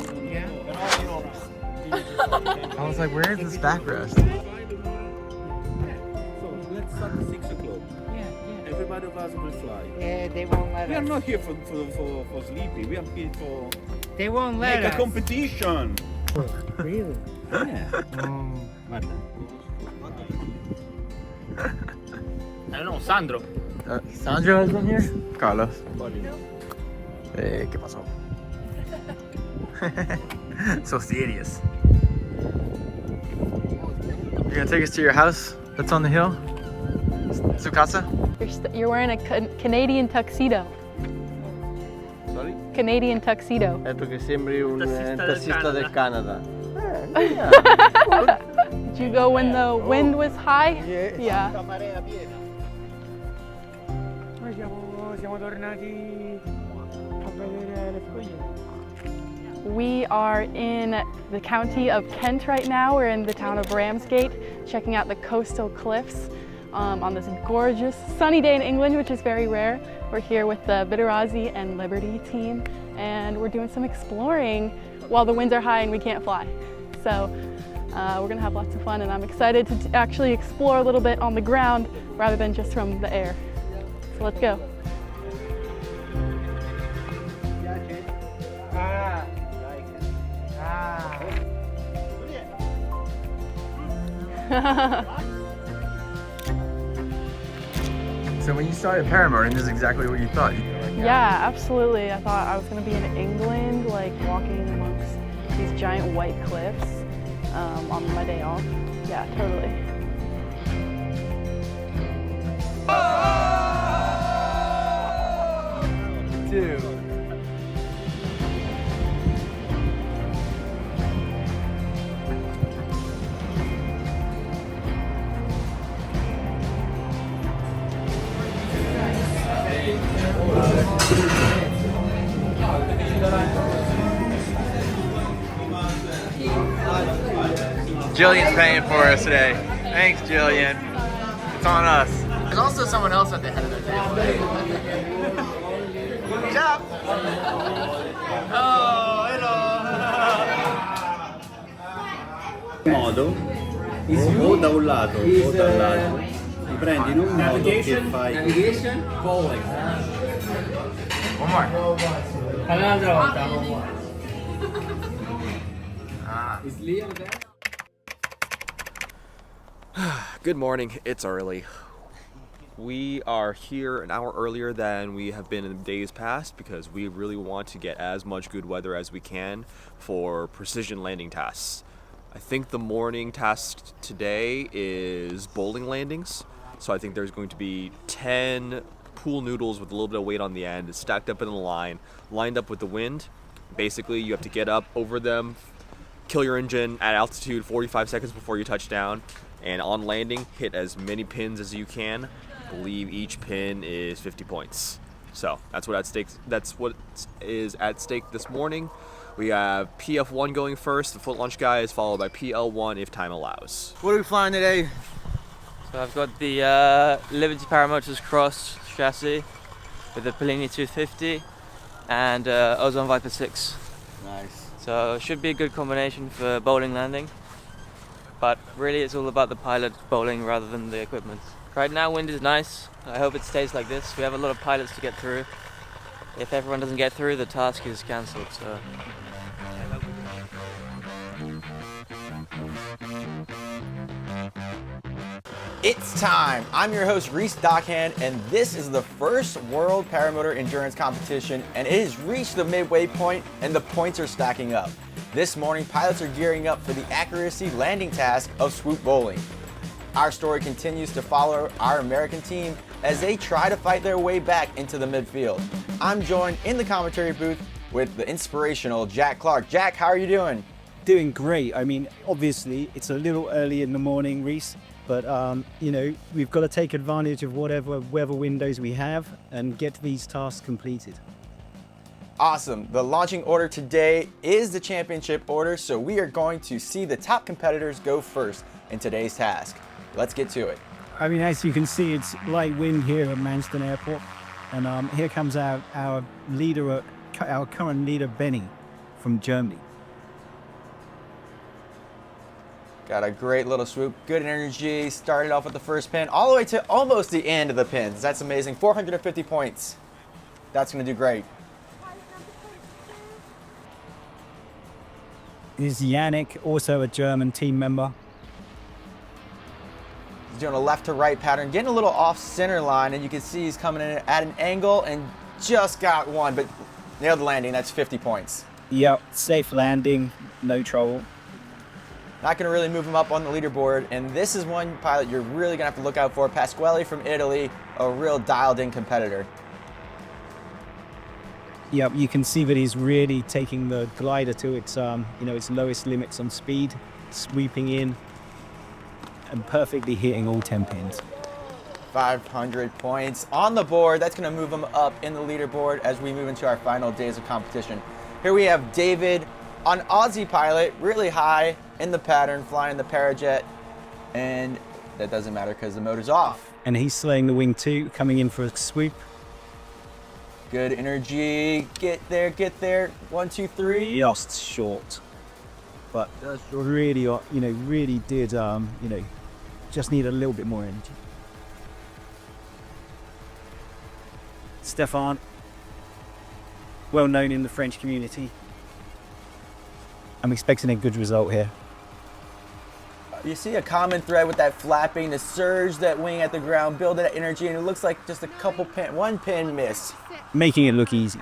I was like, where is this backrest? So let's start at 6 o'clock. Yeah. Everybody of us will fly. Yeah, they won't let us. We are not here for sleeping. We are here for They won't let make us. a competition. Really? Yeah. I don't know, Sandro. Sandro is in here? Carlos. Hey, ¿qué pasó? So serious. You're gonna take us to your house that's on the hill? Su casa? You're wearing a Canadian tuxedo. Sorry? Canadian tuxedo. È perché sembri un tassista del Canada. Did you go when the wind was high? Yeah. Siamo tornati a vedere le foglie. We are in the county of Kent right now. We're in the town of Ramsgate, checking out the coastal cliffs on this gorgeous sunny day in England, which is very rare. We're here with the Vittorazi and Liberty team, and we're doing some exploring while the winds are high and we can't fly. So we're gonna have lots of fun, and I'm excited to actually explore a little bit on the ground rather than just from the air. So let's go. So when you started Paramotor, this is exactly what you thought? Yeah, absolutely. I thought I was going to be in England, like walking amongst these giant white cliffs on my day off. Yeah, totally. Dude. Jillian's paying for us today. Thanks, Jillian. It's on us. There's also someone else at the head of the table. Ciao. Oh, hello. Modo o da un lato o dall'altro. Li prendi in un modo che fai. Navigation, bowling. One more. Un'altra volta. Is Liam there? Good morning, it's early. We are here an hour earlier than we have been in days past because we really want to get as much good weather as we can for precision landing tasks. I think the morning task today is bowling landings. So I think there's going to be 10 pool noodles with a little bit of weight on the end stacked up in a line, lined up with the wind. Basically, you have to get up over them, kill your engine at altitude 45 seconds before you touch down, and on landing, hit as many pins as you can. I believe each pin is 50 points. So that's what is at stake this morning. We have PF1 going first, the foot launch guys, followed by PL1 if time allows. What are we flying today? So I've got the Liberty Paramotors Cross chassis with the Pellini 250 and Ozone Viper 6. Nice. So it should be a good combination for bowling landing. But really it's all about the pilot bowling rather than the equipment. Right now wind is nice. I hope it stays like this. We have a lot of pilots to get through. If everyone doesn't get through, the task is cancelled. So. It's time. I'm your host, Reese Dockhand, and this is the first World Paramotor Endurance Competition, and it has reached the midway point, and the points are stacking up. This morning, pilots are gearing up for the accuracy landing task of swoop bowling. Our story continues to follow our American team as they try to fight their way back into the midfield. I'm joined in the commentary booth with the inspirational Jack Clark. Jack, how are you doing? Doing great. I mean, obviously, it's a little early in the morning, Reese, but you know, we've got to take advantage of whatever weather windows we have and get these tasks completed. Awesome. The launching order today is the championship order, so we are going to see the top competitors go first in today's task. Let's get to it. I mean, as you can see, it's light wind here at Manston Airport, and here comes our leader, our current leader, Benny, from Germany. Got a great little swoop, good energy, started off with the first pin, all the way to almost the end of the pins. That's amazing, 450 points. That's gonna do great. Is Yannick, also a German team member. He's doing a left to right pattern, getting a little off center line, and you can see he's coming in at an angle and just got one, but nailed the landing, that's 50 points. Yep, safe landing, no trouble. Not going to really move him up on the leaderboard, and this is one pilot you're really going to have to look out for. Pasquale from Italy, a real dialed-in competitor. Yep, you can see that he's really taking the glider to its, its lowest limits on speed, sweeping in, and perfectly hitting all 10 pins. 500 points on the board. That's going to move him up in the leaderboard as we move into our final days of competition. Here we have David, an Aussie pilot, really high in the pattern, flying the Parajet, and that doesn't matter because the motor's off. And he's slaying the wing too, coming in for a swoop. Good energy, get there, 1, 2, 3. Just short, but really, really did, just need a little bit more energy. Stefan, well known in the French community. I'm expecting a good result here. You see a common thread with that flapping, to surge that wing at the ground, build that energy, and it looks like just a couple one pin miss. Making it look easy.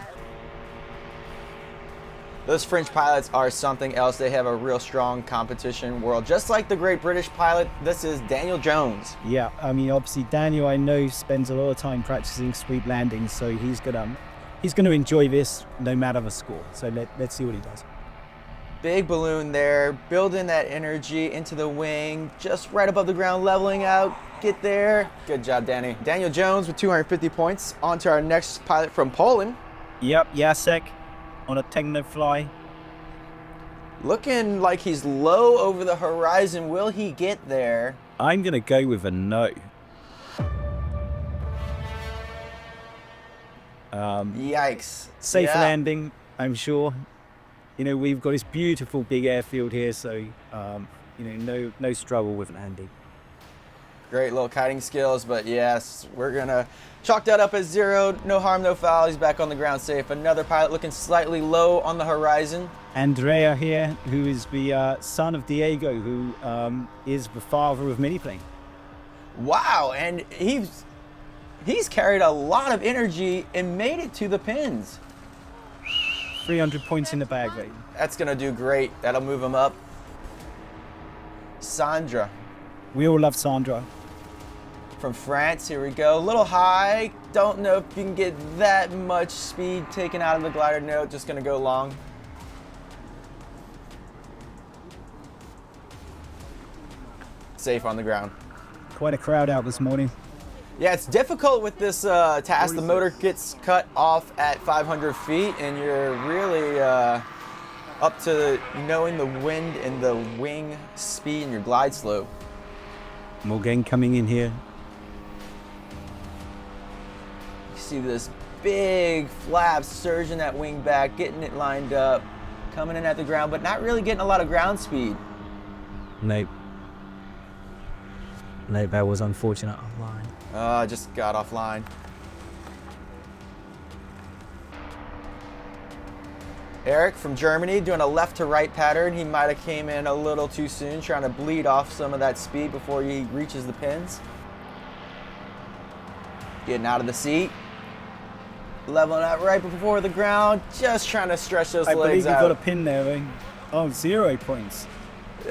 Those French pilots are something else. They have a real strong competition world. Just like the great British pilot, this is Daniel Jones. Yeah, I mean, obviously Daniel, I know, spends a lot of time practicing sweep landings, so he's gonna enjoy this no matter the score. So let's see what he does. Big balloon there, building that energy into the wing, just right above the ground, leveling out, get there. Good job, Danny. Daniel Jones with 250 points. On to our next pilot from Poland. Yep, Jacek on a Techno fly. Looking like he's low over the horizon. Will he get there? I'm gonna go with a no. Yikes. Safe landing, I'm sure. You know, we've got this beautiful big airfield here, so no struggle with landing. Great little kiting skills, but yes, we're gonna chalk that up as 0. No harm, no foul. He's back on the ground safe. Another pilot looking slightly low on the horizon. Andrea here, who is the son of Diego, who is the father of miniplane. Wow, and he's carried a lot of energy and made it to the pins. 300 points in the bag, right? That's gonna do great. That'll move him up. Sandra. We all love Sandra. From France, here we go. A little high. Don't know if you can get that much speed taken out of the glider. No, just gonna go long. Safe on the ground. Quite a crowd out this morning. Yeah, it's difficult with this task. The motor gets cut off at 500 feet, and you're really up to knowing the wind and the wing speed and your glide slope. Morgan coming in here. You see this big flap surging that wing back, getting it lined up, coming in at the ground, but not really getting a lot of ground speed. Nope. Nope, that was unfortunate offline. Just got offline. Eric from Germany doing a left to right pattern. He might have came in a little too soon, trying to bleed off some of that speed before he reaches the pins. Getting out of the seat. Leveling out right before the ground, just trying to stretch those I legs believe out. you got a pin there, eh? Oh, 0 points.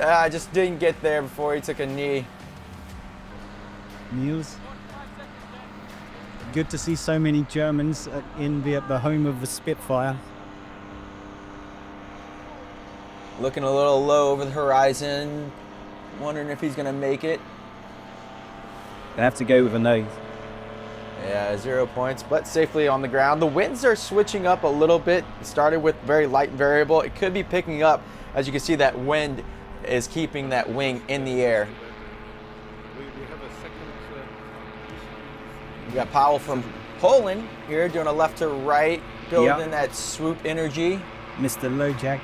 I just didn't get there before he took a knee. Niels. Good to see so many Germans in the home of the Spitfire. Looking a little low over the horizon, wondering if he's gonna make it. Gonna have to go with a nose. Yeah, 0 points, but safely on the ground. The winds are switching up a little bit. It started with very light and variable. It could be picking up. As you can see, that wind is keeping that wing in the air. We got Powell from Poland here doing a left to right, building that swoop energy. Mr. Lojak,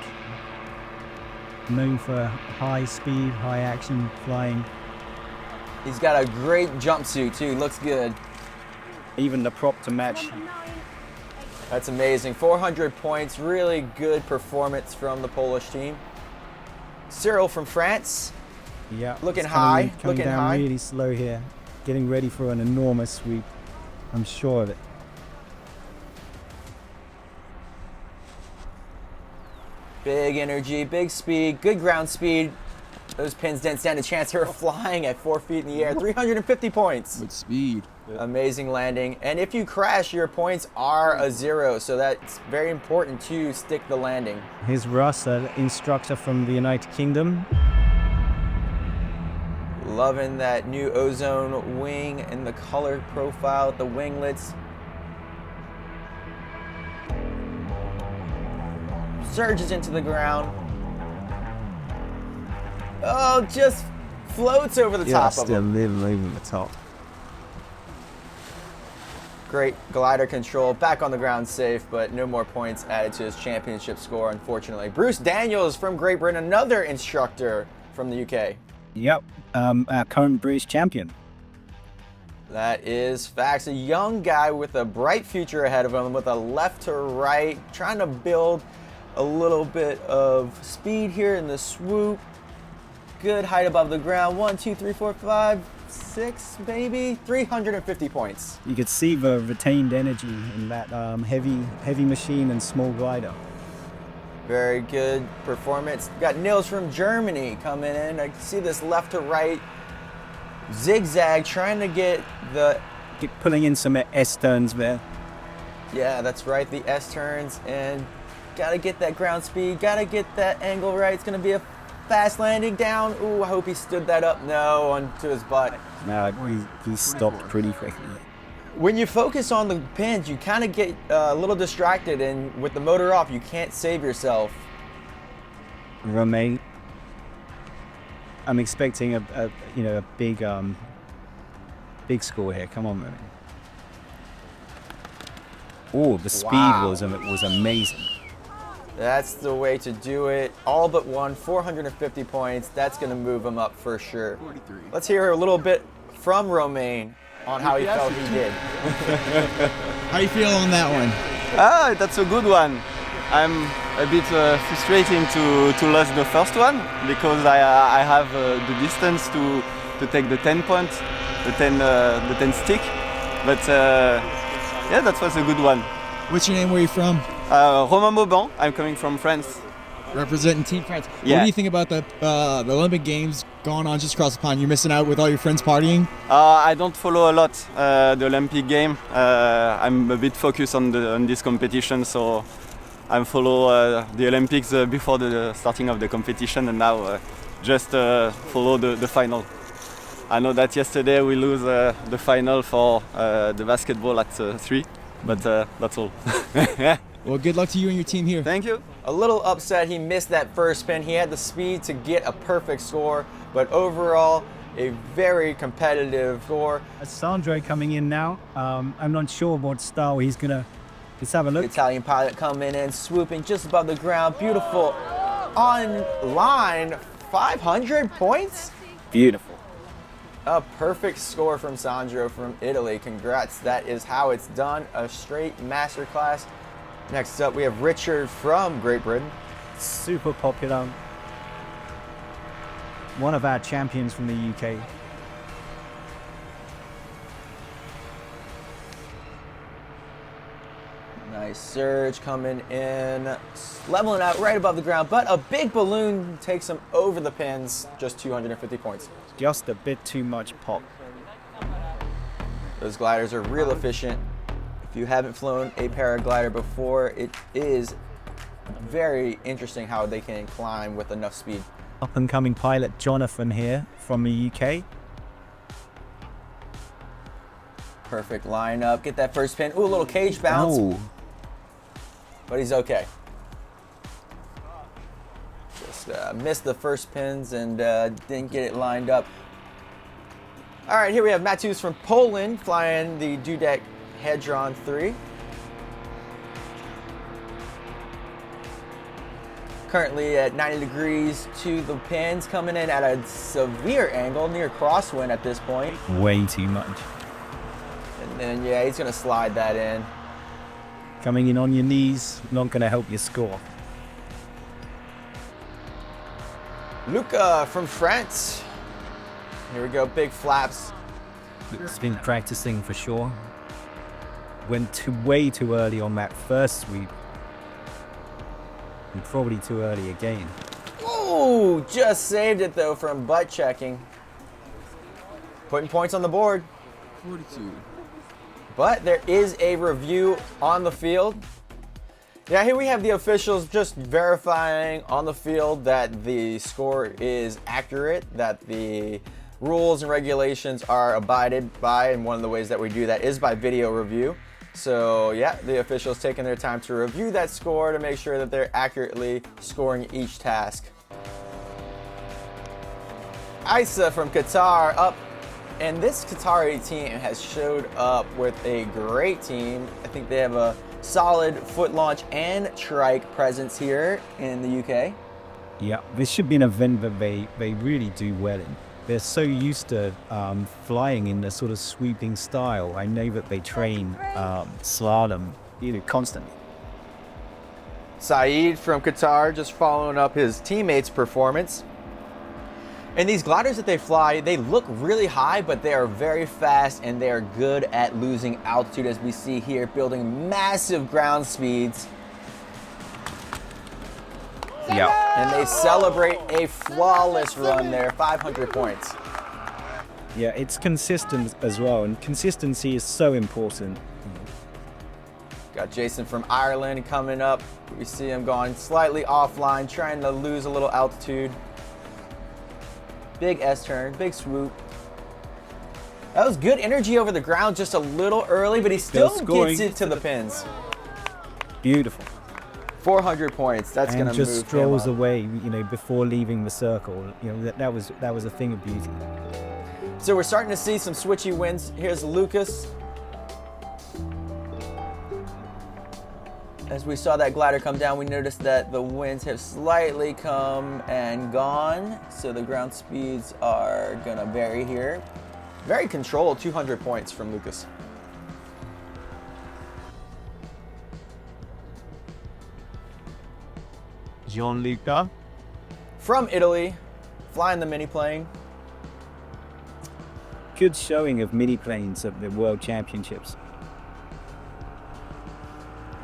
known for high speed, high action flying. He's got a great jumpsuit too, looks good. Even the prop to match. That's amazing. 400 points, really good performance from the Polish team. Cyril from France. Yeah, looking it's high, coming looking down high. really slow here. Getting ready for an enormous sweep. I'm sure of it. Big energy, big speed, good ground speed. Those pins didn't stand a chance. They were flying at 4 feet in the air. 350 points. With speed. Amazing landing. And if you crash, your points are a 0. So that's very important to stick the landing. Here's Russ, an instructor from the United Kingdom. Loving that new ozone wing and the color profile, the winglets. Surges into the ground. Oh, just floats over the top of them. Living over the top. Great glider control, back on the ground safe, but no more points added to his championship score, unfortunately. Bruce Daniels from Great Britain, another instructor from the UK. Yep, our current British champion. That is facts. A young guy with a bright future ahead of him with a left to right, trying to build a little bit of speed here in the swoop. Good height above the ground. 1, 2, 3, 4, 5, 6, maybe 350 points. You could see the retained energy in that heavy machine and small glider. Very good performance. Got Nils from Germany coming in. I can see this left to right zigzag, trying to get the... Pulling in some S-turns there. Yeah, that's right, the S-turns, and gotta get that ground speed, gotta get that angle right. It's gonna be a fast landing down. Ooh, I hope he stood that up. No, onto his butt. No, he stopped pretty quickly. When you focus on the pins, you kind of get a little distracted, and with the motor off, you can't save yourself. Romain, I'm expecting a big score here. Come on, Romain. Oh, the speed was amazing. That's the way to do it. All but one, 450 points. That's going to move him up for sure. 43. Let's hear a little bit from Romain on how he felt he did. How you feel on that one? That's a good one. I'm a bit frustrating to lose the first one because I have the distance to take the 10 point, the 10 stick. But yeah, that was a good one. What's your name? Where are you from? Romain Mauban. I'm coming from France. Representing Team France. Yeah. What do you think about the Olympic Games going on just across the pond? You're missing out with all your friends partying? I don't follow a lot the Olympic game. I'm a bit focused on this competition, so I follow the Olympics before the starting of the competition, and now just follow the final. I know that yesterday we lose the final for the basketball at 3, but that's all. Well, good luck to you and your team here. Thank you. A little upset he missed that first spin. He had the speed to get a perfect score, but overall, a very competitive score. Sandro coming in now. I'm not sure what style he's gonna. Let's have a look. Italian pilot coming in, swooping just above the ground. Beautiful on line, 500 points. Beautiful. A perfect score from Sandro from Italy. Congrats. That is how it's done. A straight masterclass. Next up, we have Richard from Great Britain. Super popular. One of our champions from the UK. Nice surge coming in, leveling out right above the ground, but a big balloon takes him over the pins, just 250 points. Just a bit too much pop. Those gliders are real efficient. If you haven't flown a paraglider before, it is very interesting how they can climb with enough speed. Up and coming pilot Jonathan here from the UK. Perfect lineup, get that first pin. Ooh, a little cage bounce. Oh. But he's okay. Just missed the first pins and didn't get it lined up. All right, here we have Matthews from Poland flying the Dudek Hedron 3. Currently at 90 degrees to the pins, coming in at a severe angle, near crosswind at this point. Way too much. And then, yeah, he's gonna slide that in. Coming in on your knees, not gonna help you score. Luca from France. Here we go, big flaps. It's been practicing for sure. Went way too early on that first sweep. And probably too early again. Ooh, just saved it though from butt checking. Putting points on the board. 42. But there is a review on the field. Yeah, here we have the officials just verifying on the field that the score is accurate, that the rules and regulations are abided by, and one of the ways that we do that is by video review. So yeah, the officials taking their time to review that score to make sure that they're accurately scoring each task. Isa from Qatar up, and this Qatari team has showed up with a great team. I think they have a solid foot launch and trike presence here in the UK. Yeah, this should be an event that they really do well in. They're so used to flying in the sort of sweeping style. I know that they train slalom, constantly. Saeed from Qatar just following up his teammates' performance. And these gliders that they fly, they look really high, but they are very fast and they are good at losing altitude, as we see here, building massive ground speeds. Yeah. And they celebrate a flawless run there, 500 points. Yeah, it's consistent as well, and consistency is so important. Got Jason from Ireland coming up. We see him going slightly offline, trying to lose a little altitude. Big S-turn, big swoop. That was good energy over the ground, just a little early, but he still gets it to the pins. Beautiful. 400 points. That's going to move him up. And just strolls away, before leaving the circle. That was a thing of beauty. So we're starting to see some switchy wins. Here's Lucas. As we saw that glider come down, we noticed that the winds have slightly come and gone. So the ground speeds are gonna vary here. Very controlled, 200 points from Lucas. Gianluca. From Italy, flying the mini plane. Good showing of mini planes at the World Championships.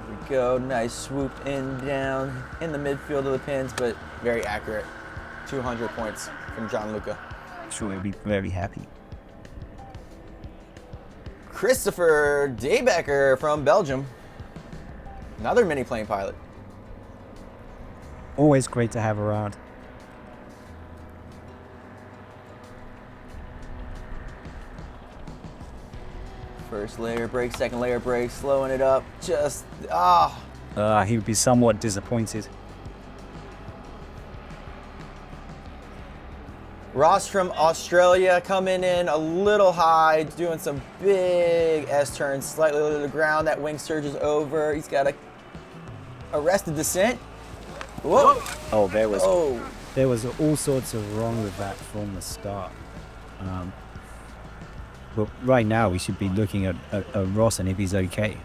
Here we go, nice swoop in, down, in the midfield of the pins, but very accurate. 200 points from Gianluca. Sure, he'll be very happy. Christopher Debecker from Belgium. Another mini plane pilot. Always great to have around. First layer break, second layer break, slowing it up. Just, He would be somewhat disappointed. Ross from Australia coming in a little high, doing some big S-turns, slightly low to the ground. That wing surges over. He's got a arrested descent. Whoa! Oh, there was all sorts of wrong with that from the start. But right now we should be looking at Ross and if he's okay.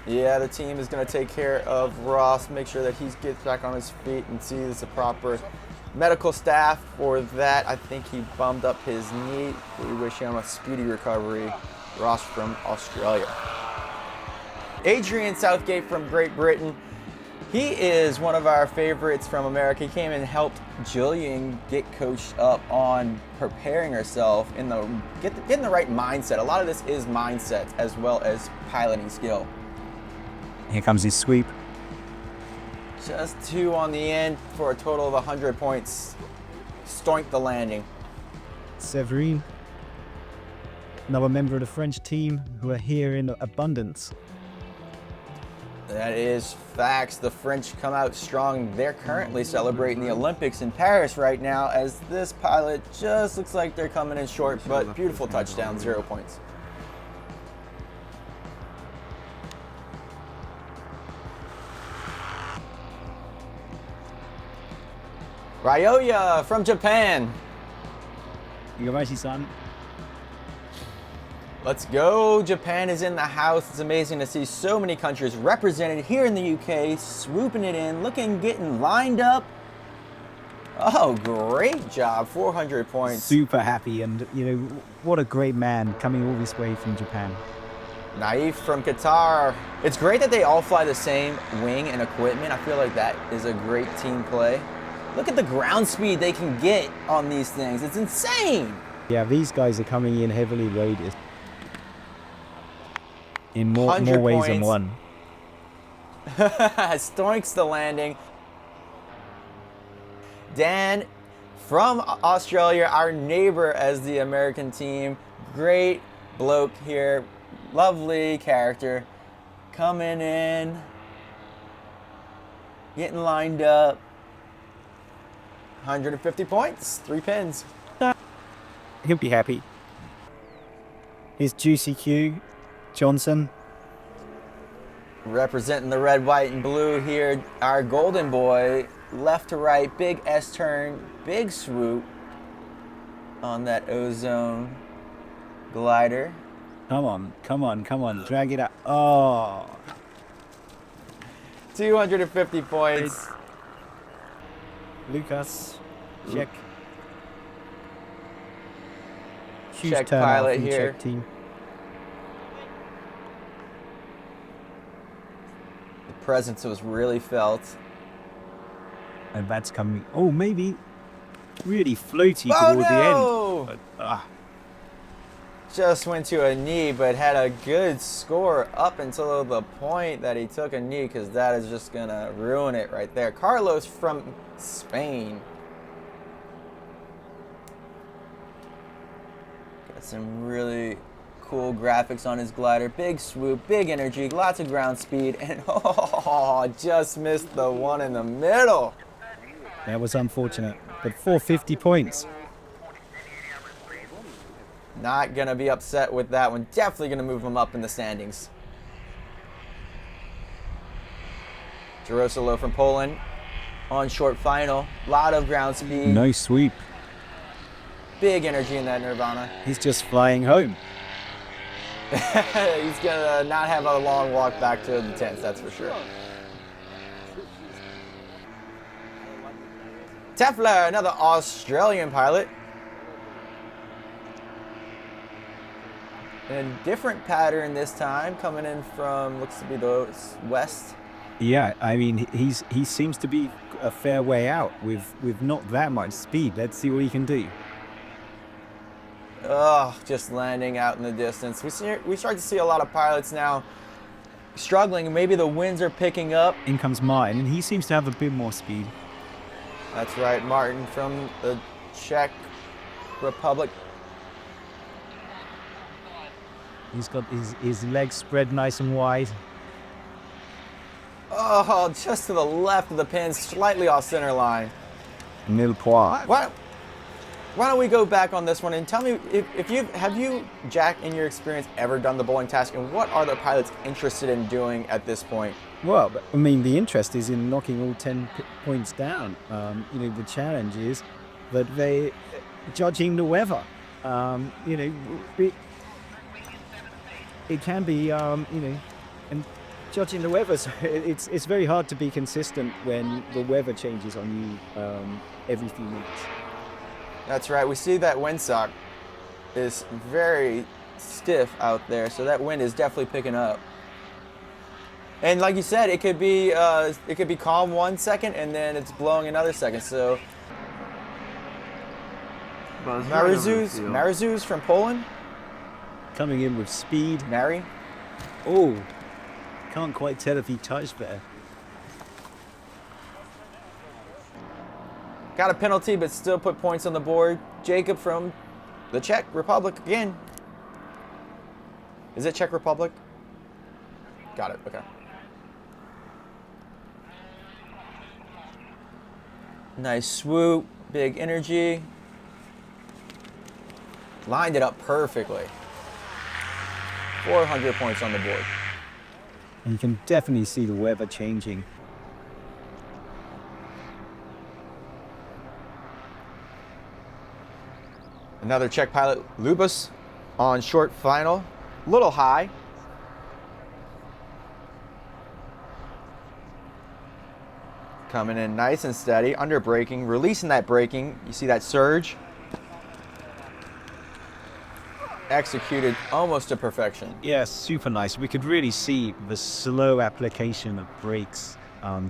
Yeah, the team is going to take care of Ross, make sure that he gets back on his feet and sees the proper medical staff for that. I think he bummed up his knee. We wish him a speedy recovery. Ross from Australia. Adrian Southgate from Great Britain. He is one of our favorites from America. He came and helped Jillian get coached up on preparing herself in getting the right mindset. A lot of this is mindset as well as piloting skill. Here comes his sweep. Just 2 on the end for a total of 100 points. Stoinked the landing. Severine, another member of the French team who are here in abundance. That is facts. The French come out strong. They're currently celebrating the Olympics in Paris right now as this pilot just looks like they're coming in short, but beautiful touchdown, 0 points. Ryoya from Japan. Igarashi-san. Let's go. Japan is in the house. It's amazing to see so many countries represented here in the UK, swooping it in, getting lined up. Oh, great job. 400 points. Super happy, and what a great man coming all this way from Japan. Naif from Qatar. It's great that they all fly the same wing and equipment. I feel like that is a great team play. Look at the ground speed they can get on these things. It's insane. Yeah, these guys are coming in heavily loaded. In more ways than one. Stoinks the landing. Dan from Australia, our neighbor as the American team. Great bloke here. Lovely character. Coming in. Getting lined up. 150 points. 3 pins. He'll be happy. Here's Juicy Q. Johnson. Representing the red, white, and blue here, our golden boy, left to right, big S-turn, big swoop on that ozone glider. Come on, drag it up. Oh. 250 points. Lucas, check. Check pilot here. Check team. Presence was really felt. And that's coming. Oh, maybe really floaty toward the end. But, Just went to a knee, but had a good score up until the point that he took a knee, because that is just going to ruin it right there. Carlos from Spain. Got some really cool graphics on his glider. Big swoop, big energy, lots of ground speed, and just missed the one in the middle. That was unfortunate, but 450 points. Not gonna be upset with that one. Definitely gonna move him up in the standings. Jarosolo from Poland on short final. Lot of ground speed. No sweep. Big energy in that Nirvana. He's just flying home. He's gonna not have a long walk back to the tents, that's for sure. Tefler, another Australian pilot. And a different pattern this time, coming in from, looks to be the west. Yeah, I mean, he seems to be a fair way out with not that much speed. Let's see what he can do. Oh, just landing out in the distance. We start to see a lot of pilots now struggling. Maybe the winds are picking up. In comes Martin, and he seems to have a bit more speed. That's right, Martin from the Czech Republic. He's got his legs spread nice and wide. Oh, just to the left of the pin, slightly off center line. Mille points. Why don't we go back on this one and tell me if you, Jack, in your experience, ever done the bowling task, and what are the pilots interested in doing at this point? Well, I mean, the interest is in knocking all 10 points down. You know, the challenge is that they judging the weather. You know, it can be, you know, and judging the weather, so it's very hard to be consistent when the weather changes on you every few weeks. That's right. We see that windsock is very stiff out there, so that wind is definitely picking up. And like you said, it could be calm 1 second and then it's blowing another second. So Marizus from Poland, coming in with speed. Mary. Oh, can't quite tell if he touched there. Got a penalty, but still put points on the board. Jacob from the Czech Republic again. Is it Czech Republic? Got it, okay. Nice swoop, big energy. Lined it up perfectly. 400 points on the board. And you can definitely see the weather changing. Another Czech pilot, Lubas, on short final. Little high. Coming in nice and steady, under braking, releasing that braking. You see that surge? Executed almost to perfection. Yeah, super nice. We could really see the slow application of brakes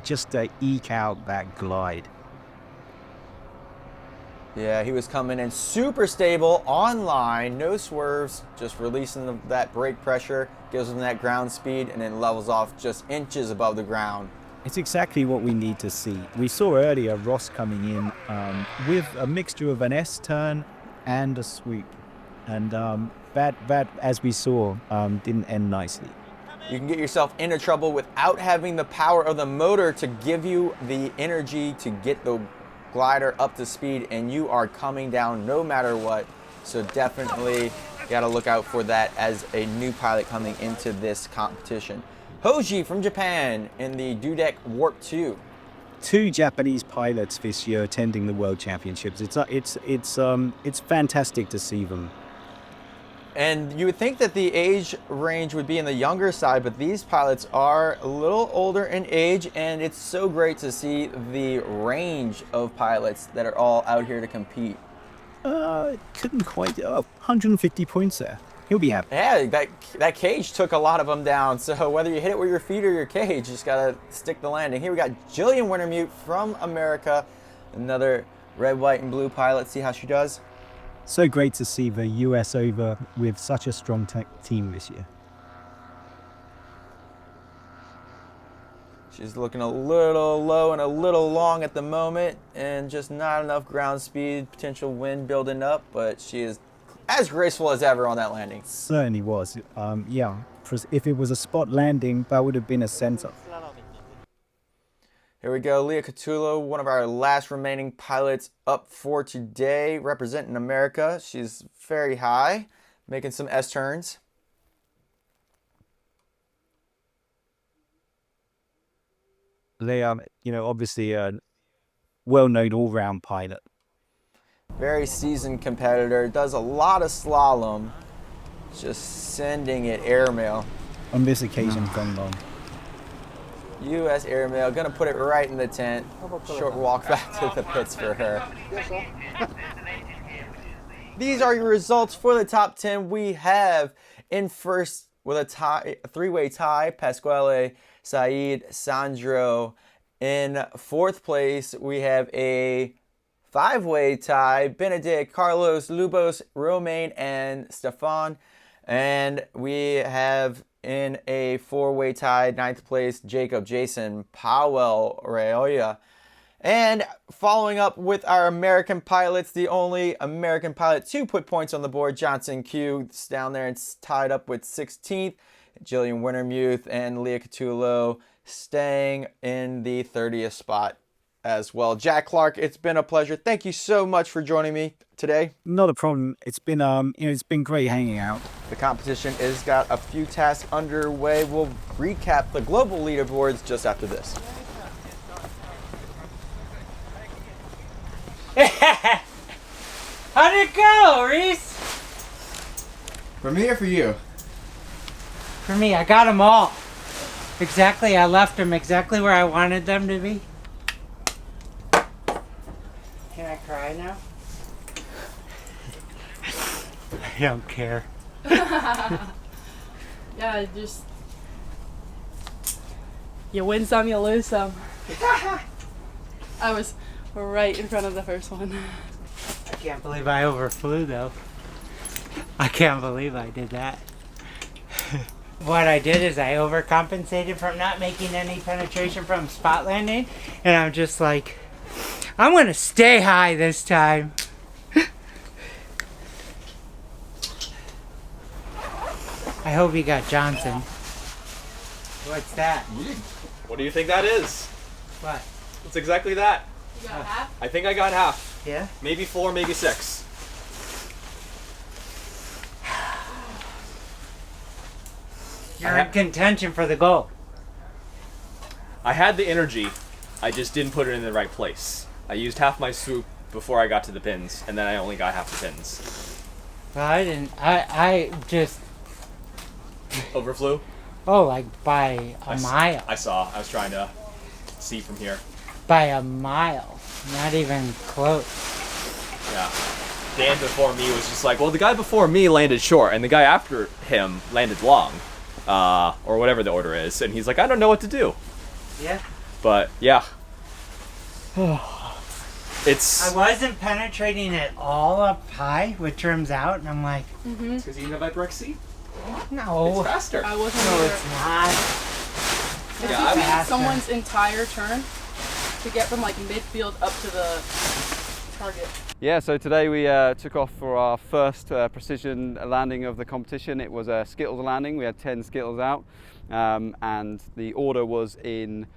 just to eke out that glide. Yeah, he was coming in super stable, on line, no swerves, just releasing that brake pressure, gives him that ground speed, and then levels off just inches above the ground. It's exactly what we need to see. We saw earlier Ross coming in with a mixture of an S-turn and a swoop. And that, as we saw, didn't end nicely. You can get yourself into trouble without having the power of the motor to give you the energy to get the glider up to speed, and you are coming down no matter what. So definitely got to look out for that as a new pilot coming into this competition. Hoji from Japan in the Dudek Warp 2. 2 Japanese pilots this year attending the World Championships. It's fantastic to see them. And you would think that the age range would be in the younger side, but these pilots are a little older in age, and it's so great to see the range of pilots that are all out here to compete. Couldn't quite, 150 points there. He'll be happy. Yeah, that cage took a lot of them down, so whether you hit it with your feet or your cage, you just gotta stick the landing. Here we got Jillian Wintermute from America, another red, white, and blue pilot. See how she does? So great to see the US over with such a strong team this year. She's looking a little low and a little long at the moment, and just not enough ground speed, potential wind building up, but she is as graceful as ever on that landing. Certainly was. Yeah, if it was a spot landing, that would have been a center. Here we go, Leah Catullo, one of our last remaining pilots up for today, representing America. She's very high, making some S-turns. Leah, obviously a well-known all-round pilot. Very seasoned competitor, does a lot of slalom, just sending it airmail. On this occasion, gone long. U.S. airmail, gonna put it right in the tent. Short walk back to the pits for her. These are your results for the top 10. We have in first with a three-way tie, Pasquale, Saeed, Sandro. In fourth place, we have a five-way tie, Benedict, Carlos, Lubos, Romain, and Stefan. And we have in a four-way tie, ninth place, Jacob, Jason, Powell, Rayoya. And following up with our American pilots, the only American pilot to put points on the board, Johnson Q, is down there and tied up with 16th. Jillian Wintermuth and Leah Catullo staying in the 30th spot as well. Jack Clark, it's been a pleasure. Thank you so much for joining me today. Not a problem. It's been it's been great hanging out. The competition has got a few tasks underway. We'll recap the global leaderboards just after this. How'd it go, Reese? For me or for you? For me, I got them all. Exactly, I left them exactly where I wanted them to be. Can I cry now? I don't care. Yeah, just you win some, you lose some. I was right in front of the first one. I can't believe I overflew though. I can't believe I did that. What I did is I overcompensated from not making any penetration from spot landing, and I'm just like, I'm gonna stay high this time. I hope he got Johnson. What's that? What do you think that is? What? It's exactly that. You got half? I think I got half. Yeah? Maybe 4, maybe 6. You're in contention for the goal. I had the energy, I just didn't put it in the right place. I used half my swoop before I got to the pins, and then I only got half the pins. Well, I didn't. I just. Overflew? Oh, like by a mile. I saw. I was trying to see from here. By a mile. Not even close. Yeah. Dan before me was just like, well, the guy before me landed short, and the guy after him landed long. Or whatever the order is. And he's like, I don't know what to do. Yeah. But, yeah. It's... I wasn't penetrating at all up high with trims out, and I'm like... It's because you didn't have Viper-XC? No. It's faster. I wasn't No, either. it's not. It Yeah, took me faster. someone's entire turn to get from like midfield up to the target. Yeah, so today we took off for our first precision landing of the competition. It was a Skittles landing. We had 10 Skittles out, and the order was in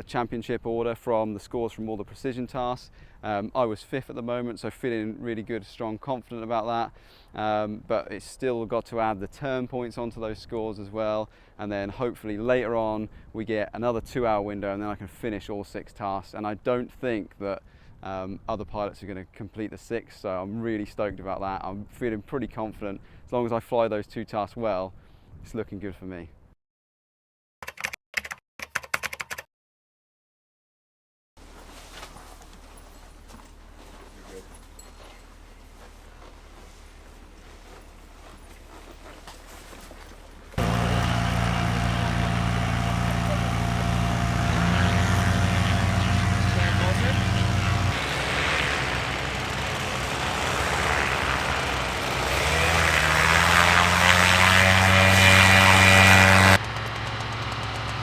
championship order from the scores from all the precision tasks. I was 5th at the moment, so feeling really good, strong, confident about that. But it's still got to add the turn points onto those scores as well, and then hopefully later on we get another 2-hour window, and then I can finish all 6 tasks. And I don't think that other pilots are going to complete the 6, so I'm really stoked about that. I'm feeling pretty confident. As long as I fly those 2 tasks well, it's looking good for me.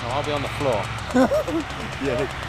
I'll be on the floor. Yeah.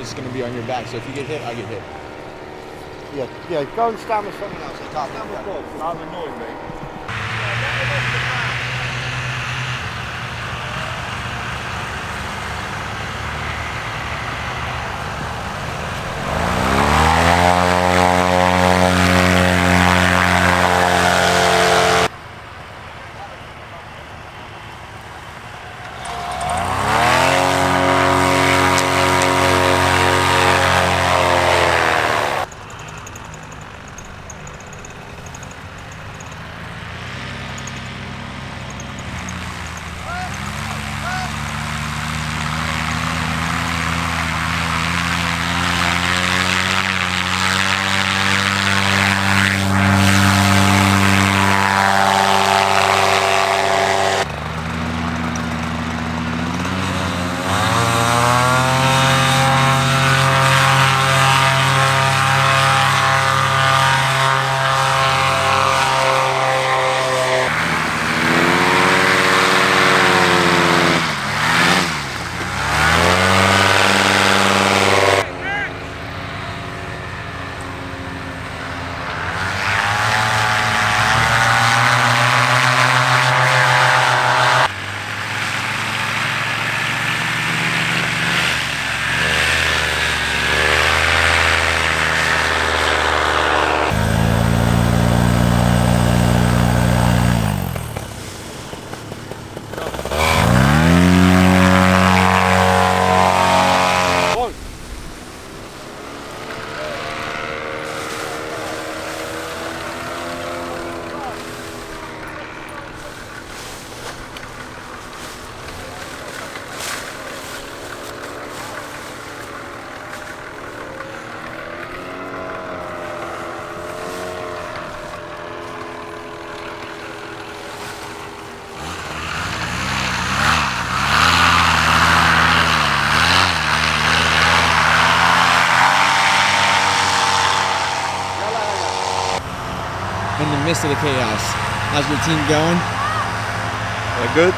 is going to be on your back. So if you get hit, I get hit. Yeah, gewoon staan met someone else. Staan we kop, gaan we nooit mee. In the midst of the chaos, how's your team going? Good,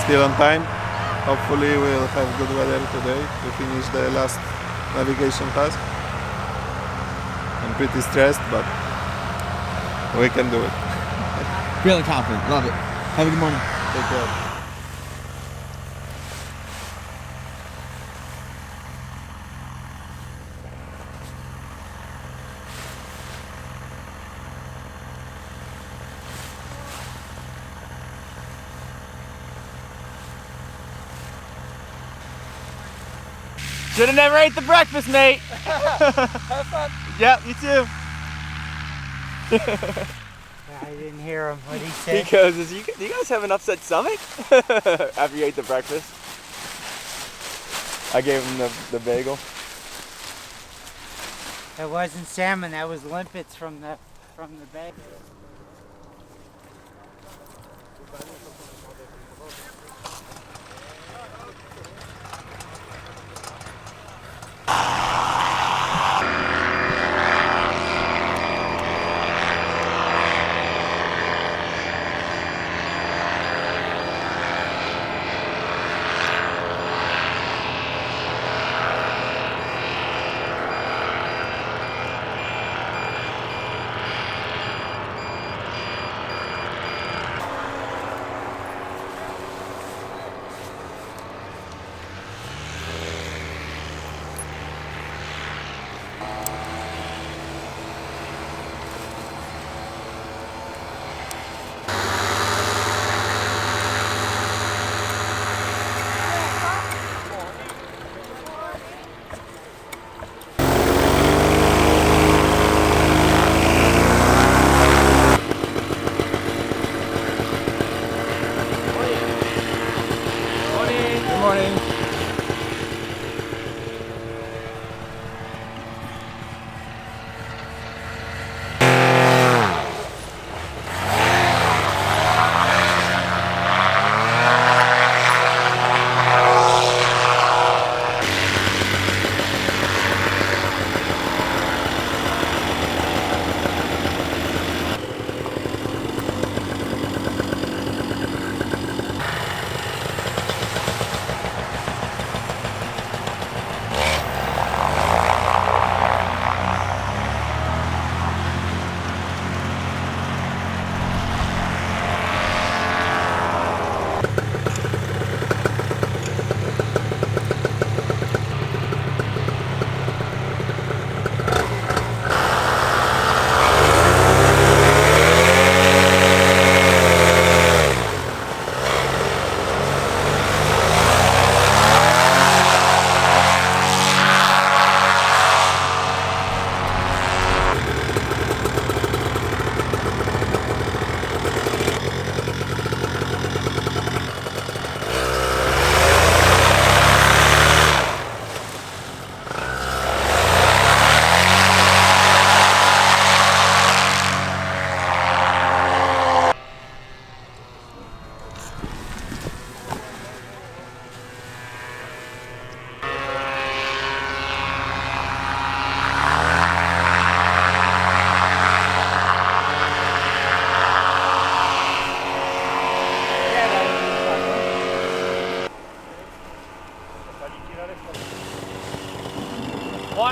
still on time. Hopefully we'll have good weather today to finish the last navigation task. I'm pretty stressed, but we can do it. Feeling confident, love it. Have a good morning. Take care. Should've never ate the breakfast, mate. Have fun. Yep, you too. I didn't hear him. What did he say? He goes, do you guys have an upset stomach? After you ate the breakfast. I gave him the bagel. That wasn't salmon. That was limpets from the bag.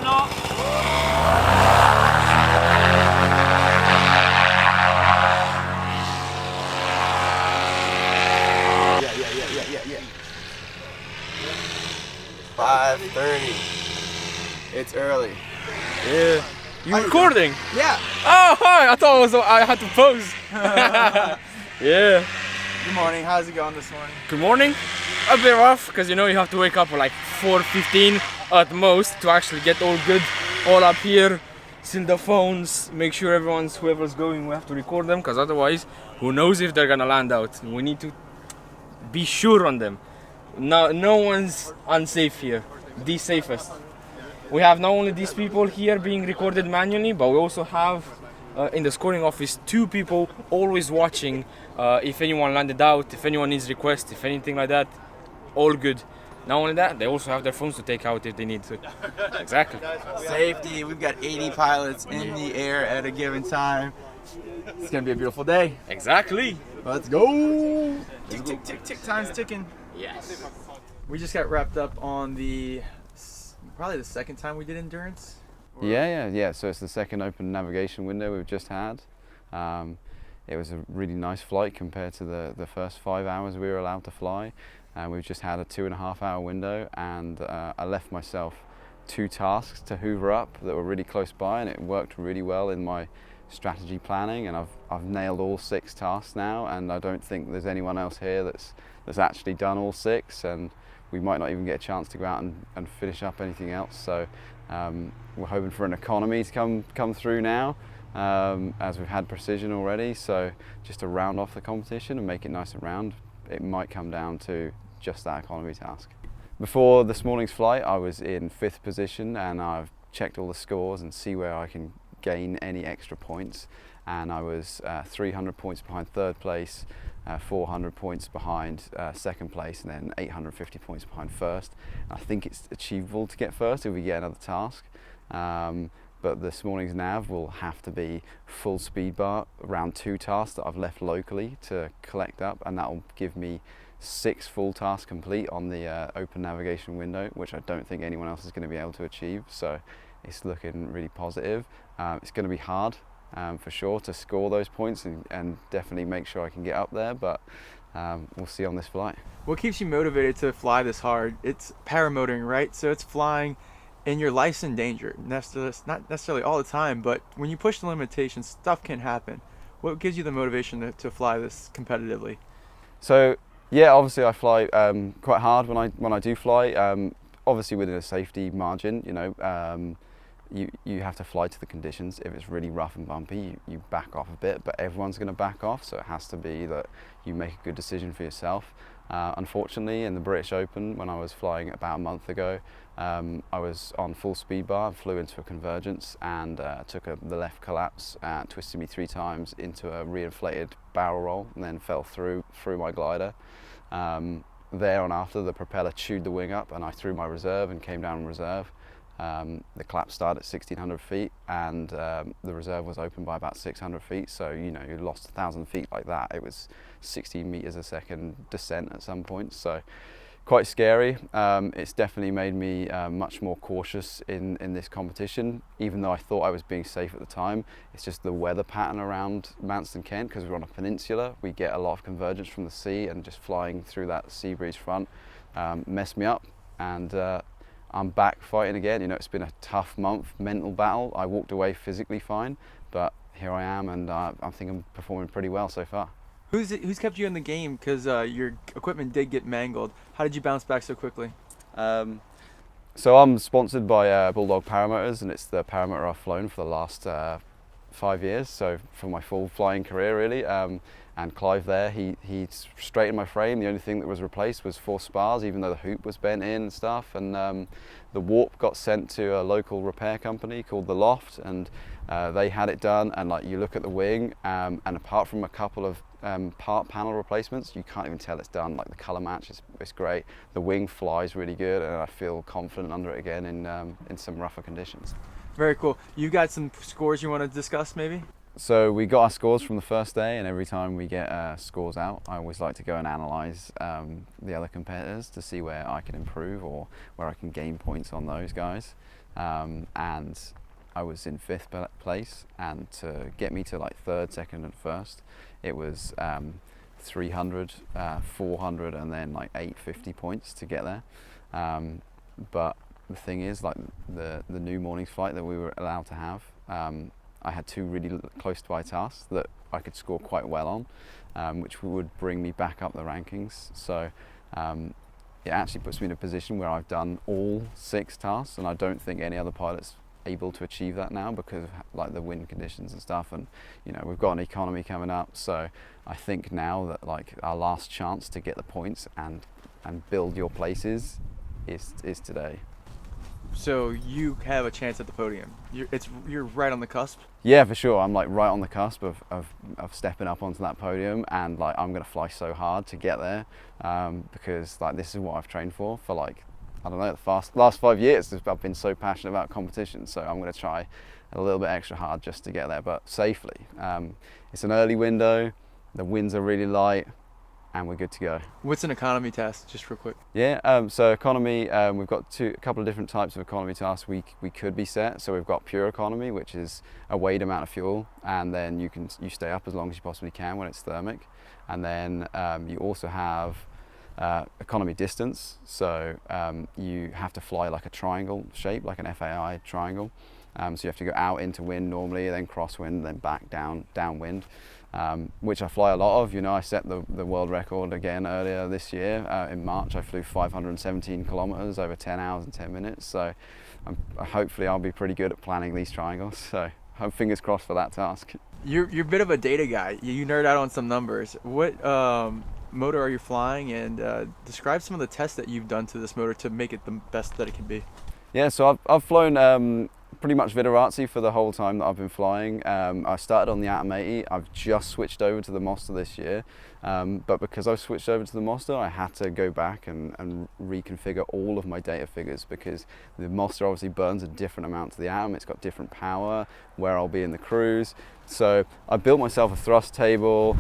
mano. Yeah. 5:30. It's early. Yeah. You recording? Yeah. Oh, hi. I thought I had to pose. Yeah. Good morning. How's it going this morning? Good morning. A bit rough because you know you have to wake up at like 4:15 at most to actually get all good, all up here, seal the phones, make sure whoever's going, we have to record them because otherwise, who knows if they're gonna land out. We need to be sure on them. No one's unsafe here. The safest. We have not only these people here being recorded manually, but we also have in the scoring office 2 people always watching if anyone landed out, if anyone needs requests, if anything like that. All good. Not only that, they also have their phones to take out if they need to. Exactly. Safety. We've got 80 pilots in the air at a given time. It's gonna be a beautiful day. Exactly. Let's go. Tick, tick, tick, tick. Time's ticking. Yes. We just got wrapped up on probably the second time we did endurance. Yeah. So it's the second open navigation window we've just had. It was a really nice flight compared to the first 5 hours we were allowed to fly. We've just had a 2.5 hour window, and I left myself 2 tasks to hoover up that were really close by, and it worked really well in my strategy planning, and I've nailed all 6 tasks now, and I don't think there's anyone else here that's actually done all 6, and we might not even get a chance to go out and finish up anything else. So we're hoping for an economy to come through now, as we've had precision already. So just to round off the competition and make it nice and round, it might come down to just that economy task. Before this morning's flight, I was in 5th position, and I've checked all the scores and see where I can gain any extra points. And I was 300 points behind 3rd place, 400 points behind 2nd place, and then 850 points behind 1st. I think it's achievable to get 1st if we get another task. But this morning's nav will have to be full speed bar, around 2 tasks that I've left locally to collect up, and that will give me 6 full tasks complete on the open navigation window, which I don't think anyone else is going to be able to achieve. So it's looking really positive. It's going to be hard for sure to score those points and definitely make sure I can get up there, but we'll see on this flight. What keeps you motivated to fly this hard? It's paramotoring, right? So it's flying and your life's in danger. Not necessarily all the time, but when you push the limitations, stuff can happen. What gives you the motivation to fly this competitively? So yeah, obviously I fly quite hard when I do fly. Obviously within a safety margin, you know, you have to fly to the conditions. If it's really rough and bumpy, you back off a bit, but everyone's going to back off, so it has to be that you make a good decision for yourself. Unfortunately, in the British Open, when I was flying about a month ago, I was on full speed bar, flew into a convergence and took the left collapse, twisted me 3 times into a reinflated barrel roll, and then fell through my glider. There on after, the propeller chewed the wing up, and I threw my reserve and came down in reserve. The collapse started at 1,600 feet, and the reserve was open by about 600 feet. So you know, you lost 1,000 feet like that. It was 16 meters a second descent at some point. So quite scary. It's definitely made me much more cautious in this competition, even though I thought I was being safe at the time. It's just the weather pattern around Manston Kent, because we're on a peninsula, we get a lot of convergence from the sea, and just flying through that sea breeze front messed me up. And I'm back fighting again. You know, it's been a tough month, mental battle. I walked away physically fine, but here I am, and I think I'm performing pretty well so far. Who's kept you in the game? Because your equipment did get mangled. How did you bounce back so quickly? So I'm sponsored by Bulldog Paramotors, and it's the Paramotor I've flown for the last 5 years, so for my full flying career really. And Clive there, he straightened my frame. The only thing that was replaced was 4 spars, even though the hoop was bent in and stuff. And the warp got sent to a local repair company called The Loft, and they had it done. And like, you look at the wing, and apart from a couple of part panel replacements, you can't even tell it's done. Like, the color match is great. The wing flies really good, and I feel confident under it again in some rougher conditions. Very cool. You got some scores you want to discuss maybe? So we got our scores from the first day, and every time we get scores out, I always like to go and analyse the other competitors to see where I can improve or where I can gain points on those guys. and I was in 5th place, and to get me to like 3rd, 2nd and 1st, it was 300, 400 and then like 850 points to get there. But the thing is, like the new morning's flight that we were allowed to have, I had 2 really close by tasks that I could score quite well on, which would bring me back up the rankings. So it actually puts me in a position where I've done all 6 tasks, and I don't think any other pilot's able to achieve that now because of like the wind conditions and stuff. And you know, we've got an economy coming up, so I think now that like our last chance to get the points and build your places is today. So you have a chance at the podium. You're right on the cusp. Yeah, for sure. I'm like right on the cusp of stepping up onto that podium, and like I'm gonna fly so hard to get there, because like this is what I've trained for like, I don't know, the last 5 years. I've been so passionate about competition, so I'm gonna try a little bit extra hard just to get there, but safely. It's an early window, the winds are really light, and we're good to go. What's an economy test, just real quick? Yeah, so economy, we've got a couple of different types of economy tasks we could be set. So we've got pure economy, which is a weighed amount of fuel, and then you stay up as long as you possibly can when it's thermic. And then you also have economy distance, so you have to fly like a triangle shape, like an FAI triangle. So you have to go out into wind normally, then crosswind, then back downwind. Which I fly a lot of. You know, I set the world record again earlier this year. In March I flew 517 kilometers over 10 hours and 10 minutes, so hopefully I'll be pretty good at planning these triangles, so fingers crossed for that task. You're a bit of a data guy. You nerd out on some numbers. What motor are you flying, and describe some of the tests that you've done to this motor to make it the best that it can be. Yeah, so I've flown pretty much Vittorazi for the whole time that I've been flying. I started on the Atom 80. I've just switched over to the Monster this year, but because I've switched over to the Monster, I had to go back and reconfigure all of my data figures, because the Monster obviously burns a different amount to the Atom. It's got different power, where I'll be in the cruise. So I built myself a thrust table.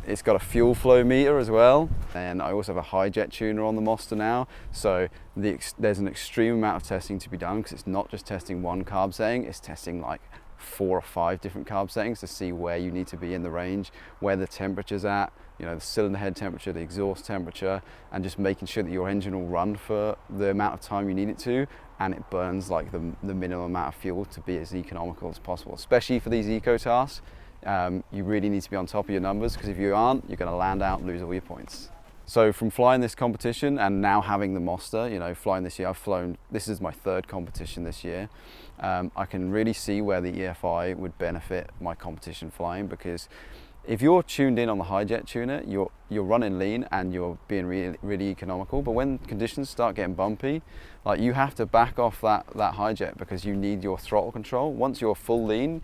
It's got a fuel flow meter as well, and I also have a high jet tuner on the Monster now. So there's an extreme amount of testing to be done, because it's not just testing one carb setting, it's testing like 4 or 5 different carb settings to see where you need to be in the range, where the temperature's at, you know, the cylinder head temperature, the exhaust temperature, and just making sure that your engine will run for the amount of time you need it to, and it burns like the minimum amount of fuel to be as economical as possible. Especially for these eco tasks, you really need to be on top of your numbers, because if you aren't, you're going to land out and lose all your points. So from flying this competition and now having the Monster, you know, flying this year, this is my 3rd competition this year. I can really see where the EFI would benefit my competition flying, because if you're tuned in on the high jet tuner, you're running lean and you're being really economical. But when conditions start getting bumpy, like you have to back off that high jet, because you need your throttle control. Once you're full lean,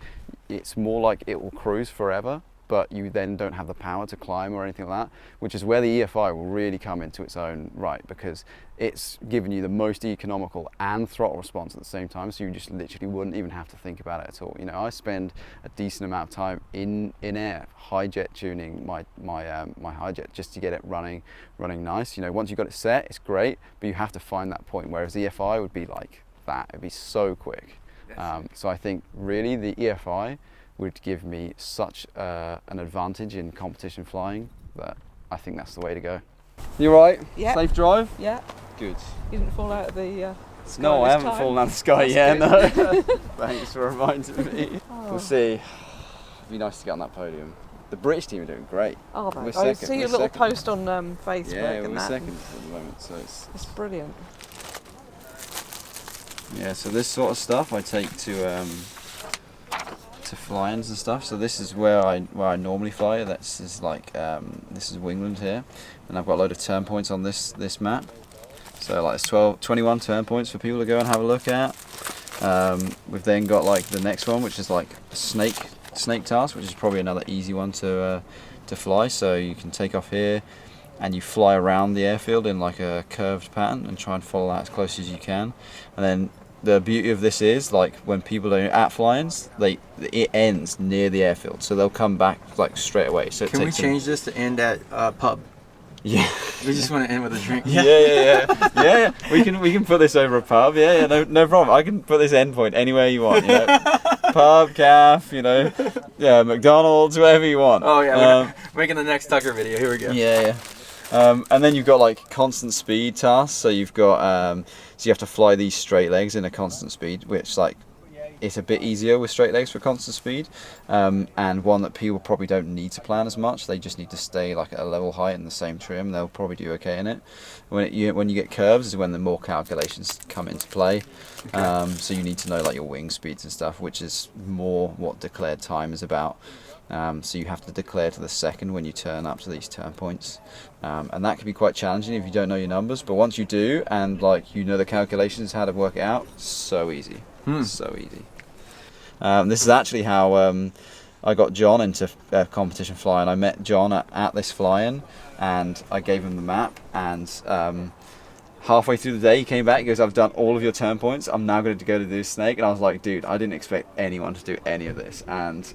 it's more like it will cruise forever, but you then don't have the power to climb or anything like that, which is where the EFI will really come into its own right, because it's giving you the most economical and throttle response at the same time, so you just literally wouldn't even have to think about it at all. You know, I spend a decent amount of time in air high jet tuning my high jet just to get it running nice. You know, once you've got it set, it's great, but you have to find that point, whereas the EFI would be like that. It'd be so quick. So I think really the EFI would give me such an advantage in competition flying that I think that's the way to go. You right? Yeah. Safe drive? Yeah. Good. You didn't fall out of the sky. No, I haven't fallen out of the sky yet, That's no. good. Thanks for reminding me. Oh. We'll see. It'd be nice to get on that podium. The British team are doing great. Oh, We're I second. see We're your little second. post on Facebook. Yeah, and we're that. second at the moment, so It's brilliant. yeah. So this sort of stuff I take to fly-ins and stuff. So this is where I normally fly. This is Wingland here, and I've got a load of turn points on this map. So like there's 21 turn points for people to go and have a look at. We've then got like the next one, which is like a snake task, which is probably another easy one to fly. So you can take off here and you fly around the airfield in like a curved pattern and try and follow that as close as you can. And then the beauty of this is, like, when people are at fly-ins, it ends near the airfield, so they'll come back like straight away. So Can we change this to end at pub? Yeah. We just want to end with a drink. Yeah. We can put this over a pub. Yeah, no problem. I can put this endpoint anywhere you want. You know, pub, calf, you know, yeah, McDonald's, wherever you want. Oh yeah, we're making the next Tucker video. Here we go. Yeah. And then you've got like constant speed tasks. So you've got so you have to fly these straight legs in a constant speed, which like it's a bit easier with straight legs for constant speed, and one that people probably don't need to plan as much. They just need to stay like at a level height in the same trim. They'll probably do okay in it. When you get curves is when the more calculations come into play. So you need to know like your wing speeds and stuff, which is more what declared time is about. So you have to declare to the second when you turn up to these turn points, and that can be quite challenging if you don't know your numbers. But once you do, and like you know the calculations, how to work it out, so easy. So easy. This is actually how I got John into competition flying. I met John at this fly-in, and I gave him the map, and halfway through the day he came back, he goes, I've done all of your turn points, I'm now going to go to do snake. And I was like, dude, I didn't expect anyone to do any of this. And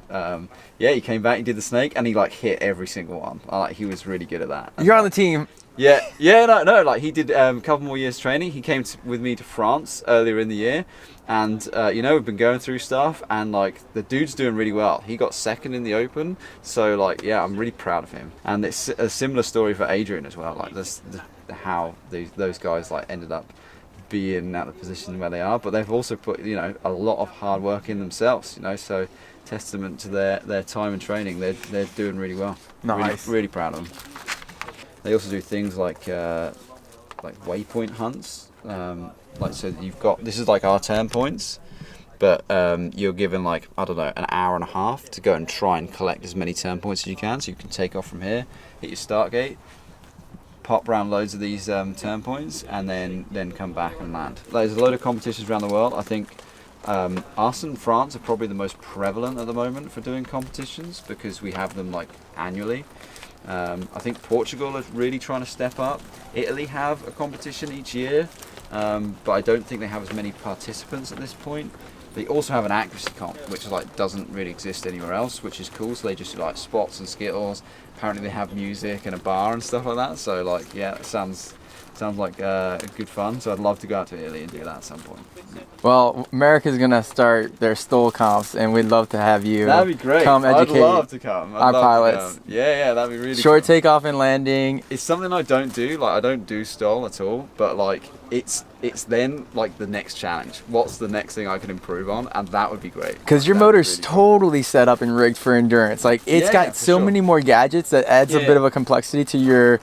yeah, he came back, he did the snake, and he like hit every single one. He was really good at that. You're on the team. No, like he did a couple more years training. He came with me to France earlier in the year, and you know, we've been going through stuff, and like the dude's doing really well. He got second in the Open, so like yeah, I'm really proud of him. And it's a similar story for Adrian as well. Like how those guys like ended up being at the position where they are, but they've also put, you know, a lot of hard work in themselves, you know, so testament to their time and training. They're doing really well. Nice. Really proud of them. They also do things like waypoint hunts. Like, so you've got, this is like our turn points, but you're given like, I don't know, an hour and a half to go and try and collect as many turn points as you can. So you can take off from here, hit your start gate, pop round loads of these turn points, and then come back and land. There's a load of competitions around the world. I think us and France are probably the most prevalent at the moment for doing competitions, because we have them like annually. I think Portugal is really trying to step up. Italy have a competition each year, but I don't think they have as many participants at this point. They also have an accuracy comp, which is like doesn't really exist anywhere else, which is cool. So they just do like spots and skittles. Apparently they have music and a bar and stuff like that. So like yeah, it sounds like good fun. So I'd love to go out to Italy and do that at some point. Yeah. Well, America's gonna start their STOL comps, and we'd love to have you. That'd be great. Come educate I'd love to come. our pilots. Yeah, that'd be really short cool. takeoff and landing. It's something I don't do. Like I don't do STOL at all. But like it's then like the next challenge. What's the next thing I can improve on? And that would be great. Because your motor's really totally set up and rigged for endurance. Like it's got so many more gadgets that adds a bit of a complexity to your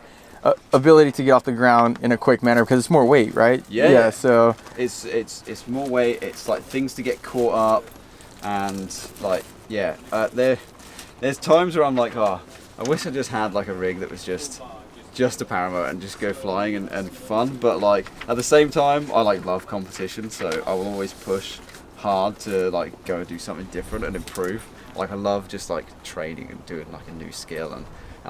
ability to get off the ground in a quick manner, because it's more weight, right? Yeah. So it's more weight. It's like things to get caught up, and like there's times where I'm like, oh, I wish I just had like a rig that was just a paramotor and just go flying and fun. But like at the same time, I like love competition, so I will always push hard to like go and do something different and improve. Like I love just like training and doing like a new skill and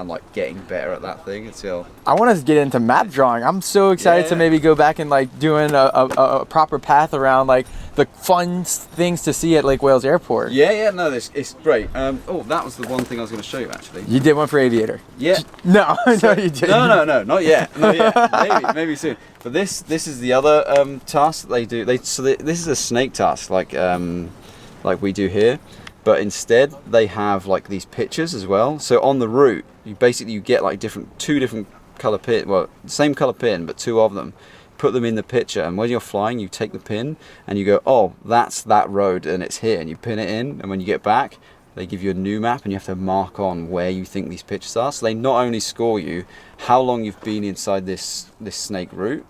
like getting better at that thing until I want us to get into map drawing. I'm so excited to maybe go back and like doing a proper path around like the fun things to see at Lake Wales Airport. No, it's great. Oh, that was the one thing I was going to show you actually. You did one for Aviator. Yeah. No, no, you didn't. No, not yet. Maybe soon. But this is the other task that they do. This is a snake task like we do here. But instead they have like these pictures as well. So on the route, you get like two different color pin, well, same color pin, but two of them. Put them in the picture, and when you're flying, you take the pin and you go, oh, that's that road and it's here, and you pin it in, and when you get back, they give you a new map and you have to mark on where you think these pictures are. So they not only score you how long you've been inside this snake route,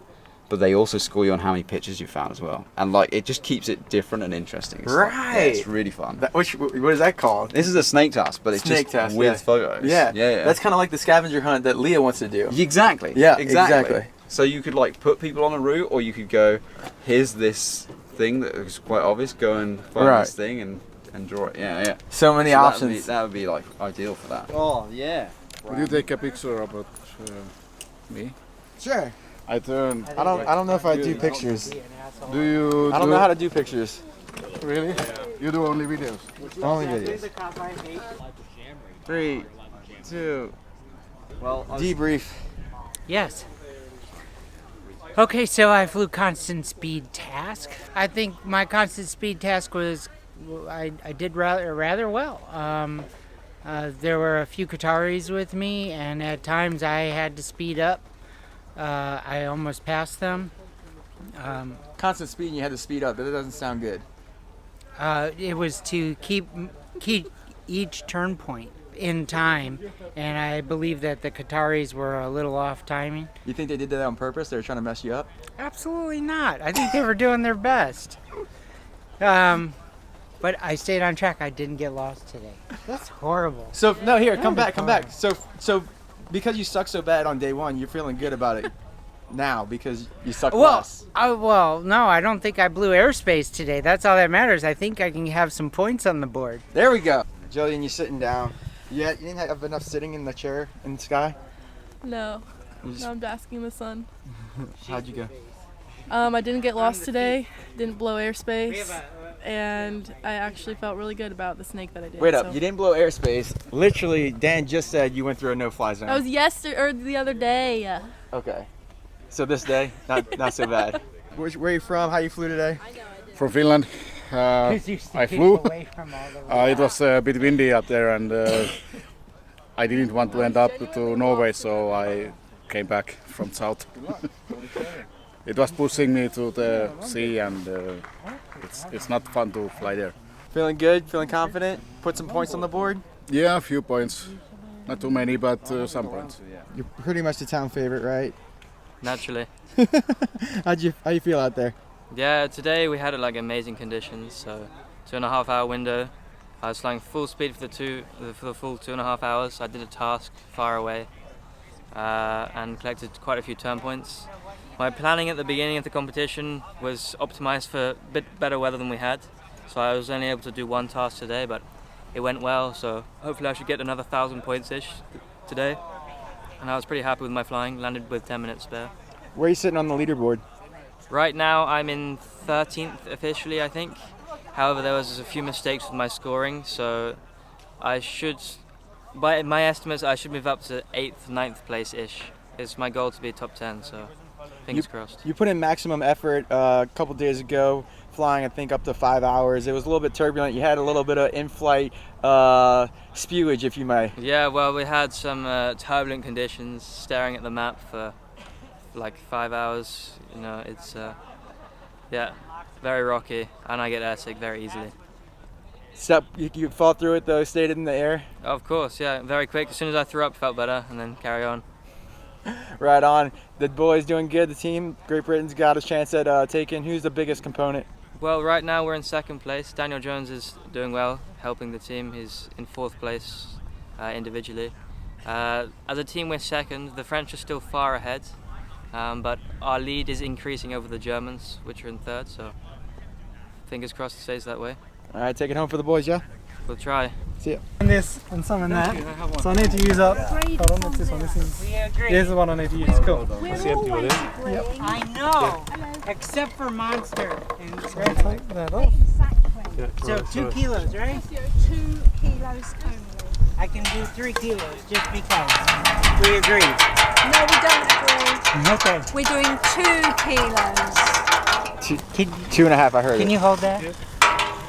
but they also score you on how many pictures you found as well. And like it just keeps it different and interesting. It's it's really fun. What is that called? This is a snake task, but it's just with photos. Yeah. That's kind of like the scavenger hunt that Leah wants to do. Exactly. Yeah, exactly. So you could like put people on a route, or you could go, here's this thing that is quite obvious, go and find this thing and draw it. Yeah. So many options. That would be like ideal for that. Oh yeah. Would you take a picture about me? Sure. I don't know if I do pictures. Do you? I don't know how to do pictures. Really? You do only videos? Only videos. 3, 2. Well, debrief. Yes. Okay, so I flew constant speed task. I think my constant speed task was, I did rather well. There were a few Qataris with me, and at times I had to speed up. I almost passed them. Constant speed and you had to speed up. That doesn't sound good. It was to keep each turn point in time, and I believe that the Qataris were a little off timing. You think they did that on purpose? They were trying to mess you up? Absolutely not. I think they were doing their best. But I stayed on track. I didn't get lost today. That's horrible. So no, here, come back. So because you suck so bad on day one, you're feeling good about it now because you suck less. No, I don't think I blew airspace today. That's all that matters. I think I can have some points on the board. There we go. Jillian, you're sitting down. Yeah, you didn't have enough sitting in the chair in the sky? No. No, I'm basking in the sun. How'd you go? I didn't get lost today, didn't blow airspace, and I actually felt really good about the snake that I did. Wait up, you didn't blow airspace. Literally, Dan just said you went through a no-fly zone. That was yesterday, or the other day. Okay. So this day, not so bad. Where are you from? How you flew today? From Finland. I flew. It was a bit windy up there, and I didn't want to end up to Norway, so I came back from south. It was pushing me to the sea, and it's not fun to fly there. Feeling good? Feeling confident? Put some points on the board? Yeah, a few points. Not too many, but some points. You're pretty much the town favorite, right? Naturally. How you feel out there? Yeah, today we had like amazing conditions. So 2.5 hour window. I was flying full speed for the full 2.5 hours. I did a task far away and collected quite a few turn points. My planning at the beginning of the competition was optimized for a bit better weather than we had. So I was only able to do one task today, but it went well. So hopefully I should get another 1,000 points-ish today. And I was pretty happy with my flying, landed with 10 minutes spare. Where are you sitting on the leaderboard? Right now I'm in 13th officially, I think. However, there was a few mistakes with my scoring, so I should, by my estimates, I should move up to 8th, 9th place-ish. It's my goal to be top 10, so fingers crossed. You put in maximum effort a couple days ago, flying I think up to 5 hours. It was a little bit turbulent. You had a little bit of in-flight spewage, if you may. Yeah, well, we had some turbulent conditions, staring at the map for like 5 hours. You know, it's yeah, very rocky, and I get airsick very easily. So you fought through it though, stayed in the air? Of course, yeah, very quick. As soon as I threw up, felt better, and then carry on. Right on. The boys doing good. The team, Great Britain's got a chance at taking. Who's the biggest component? Well, right now we're in 2nd place. Daniel Jones is doing well, helping the team. He's in 4th place individually. As a team, we're 2nd. The French are still far ahead, but our lead is increasing over the Germans, which are in 3rd. So fingers crossed it stays that way. All right, take it home for the boys, yeah? We'll try. See ya. And this and some in that. So I need to use up. Hold on, what's this one? This is the one I need to use. Cool. Let's see empty one is. Yep. I know, except for Monster. And take that off. So 2 kilos, right? 2 kilos only. I can do 3 kilos just because. We agreed. No, we don't agree. Okay. We're doing 2 kilos. 2.5, I heard Can it. you hold that?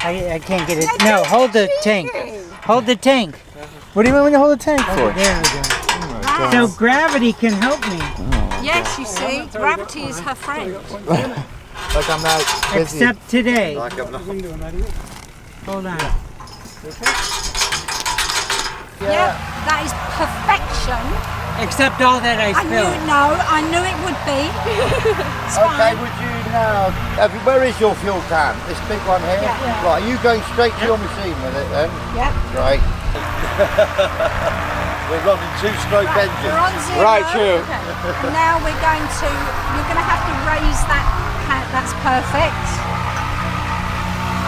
I can't get it. No, hold the tank. Hold the tank. What do you mean when you hold the tank for? There we go. So gravity can help me. Yes, you see, gravity is her friend. Like I'm not busy. Except today. Like I'm not. Hold on. Yeah, that is perfection. Except all that I spilled. I knew it would be. It's Okay, fine. would you now, where is your fuel can? This big one here? Yeah. Right, are you going straight to your machine with it then? Yeah. Right. We're running 2-stroke engines. We're on 0. Right, true. And now you're going to have to raise that, that's perfect.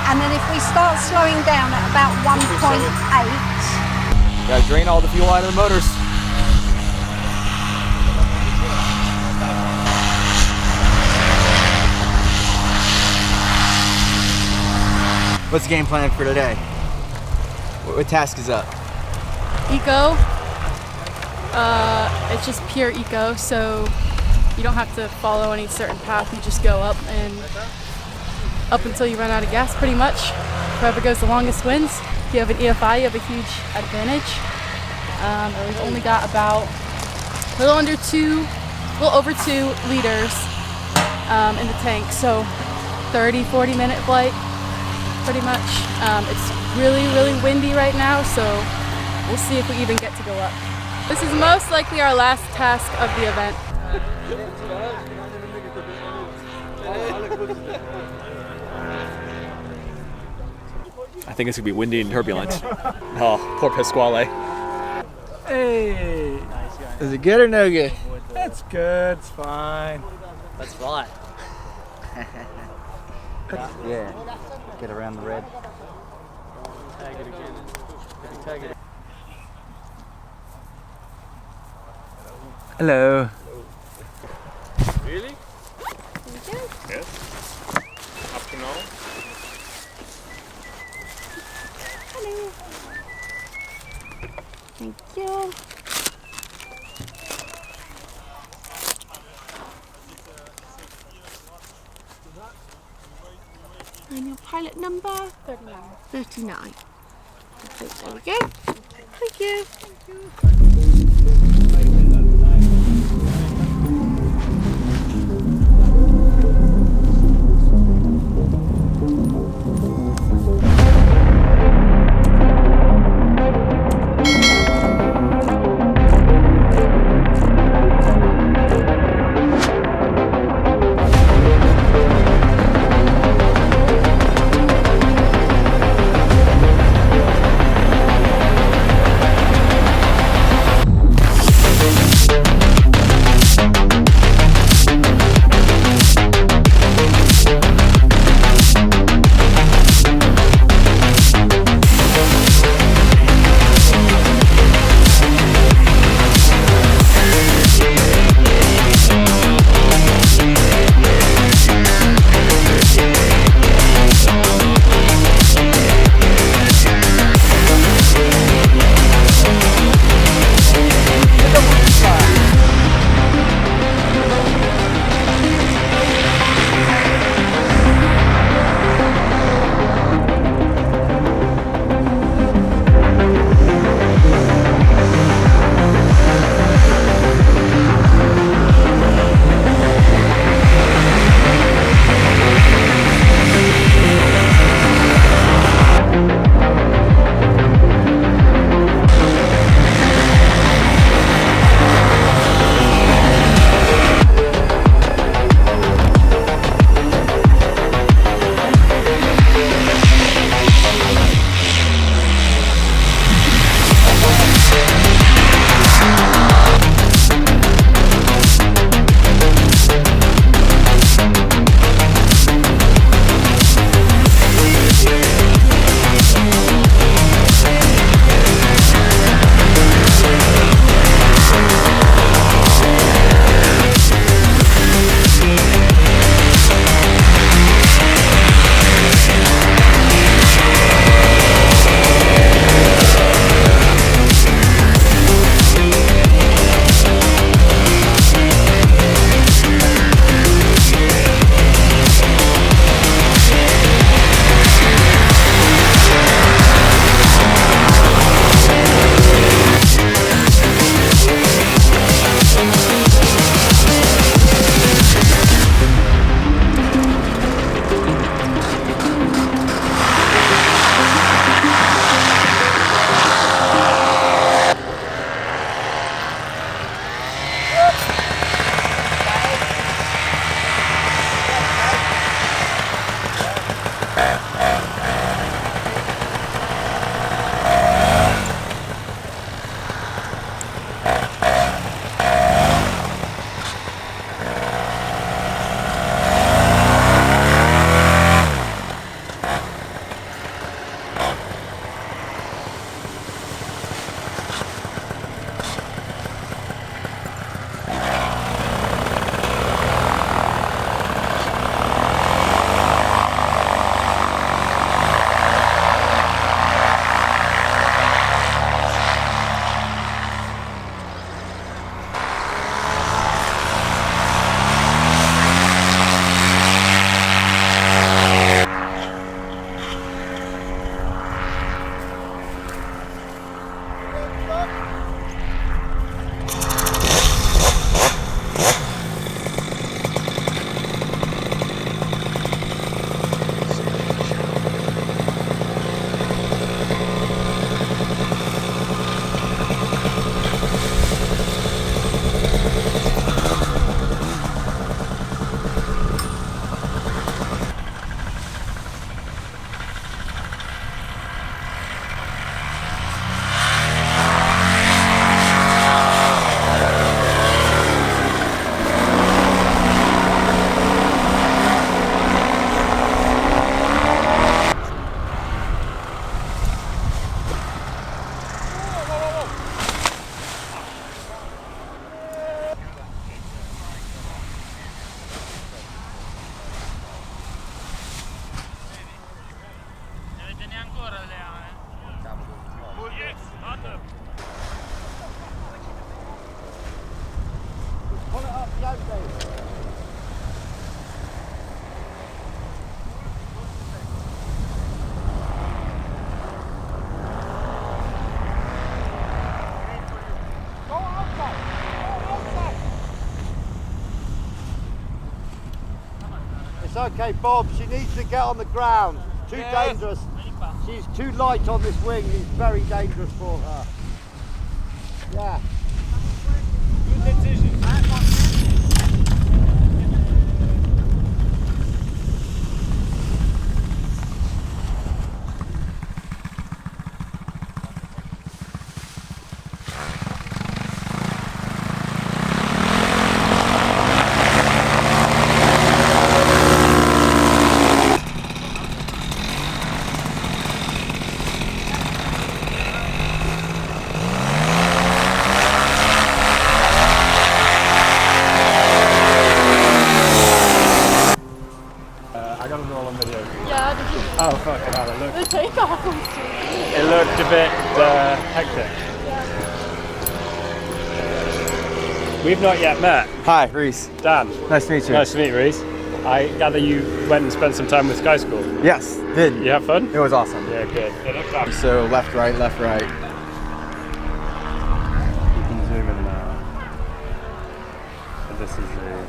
And then if we start slowing down at about 1.8. Gotta drain all the fuel out of the motors. What's the game plan for today? What task is up? Eco, It's just pure eco, so you don't have to follow any certain path. You just go up and up until you run out of gas, pretty much. Whoever goes the longest wins. If you have an EFI, you have a huge advantage. We've only got about a little over 2 liters in the tank, so 30-40 minute flight, pretty much. It's really, really windy right now, so we'll see if we even get to go up. This is most likely our last task of the event. I think it's gonna be windy and turbulent. Oh, poor Pasquale. Hey! Is it good or no good? It's good, it's fine. Let's fly. Yeah, get around the red. Tag it again. Tag it. Hello. Really? Yes. Up to now? Hello. Thank you. And your pilot number? 39. 39. There we go. Thank you. Thank you. It's okay, Bob. She needs to get on the ground. Too dangerous. She's too light on this wing. It's very dangerous for her. Yeah. Good decision. Oh, fucking hell, it looked... The takeoff was It looked a bit hectic. We've not yet met. Hi, Reese. Dan. Nice to meet you. Nice to meet you, Reese. I gather you went and spent some time with Sky School. Yes, did. You have fun? It was awesome. Yeah, good. It looked up. So left, right, left, right. You can zoom in now. And this is the...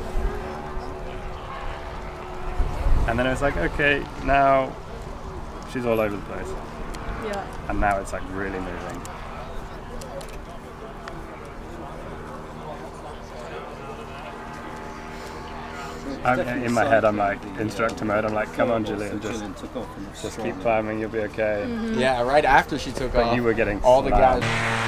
And then it was like, okay, now she's all over the place. Yeah. And now it's like really moving. In my head, I'm like, instructor mode, I'm like, come on, Gillian, just keep climbing, you'll be okay. Mm-hmm. Yeah, right after she took off. But you were getting all the slammed. guys.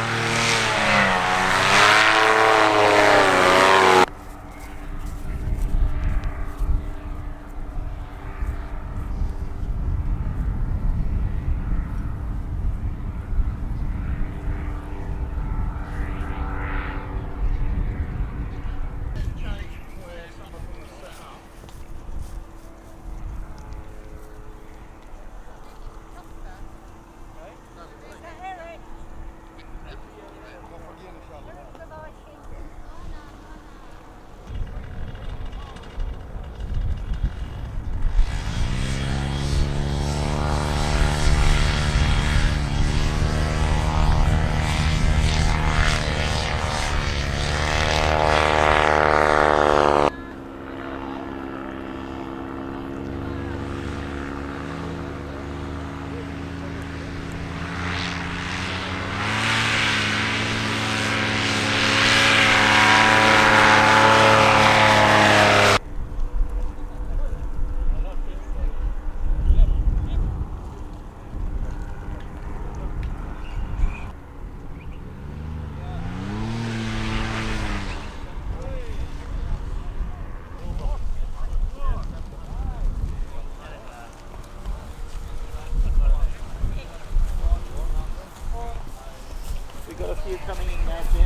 Got a few coming in now, Jim.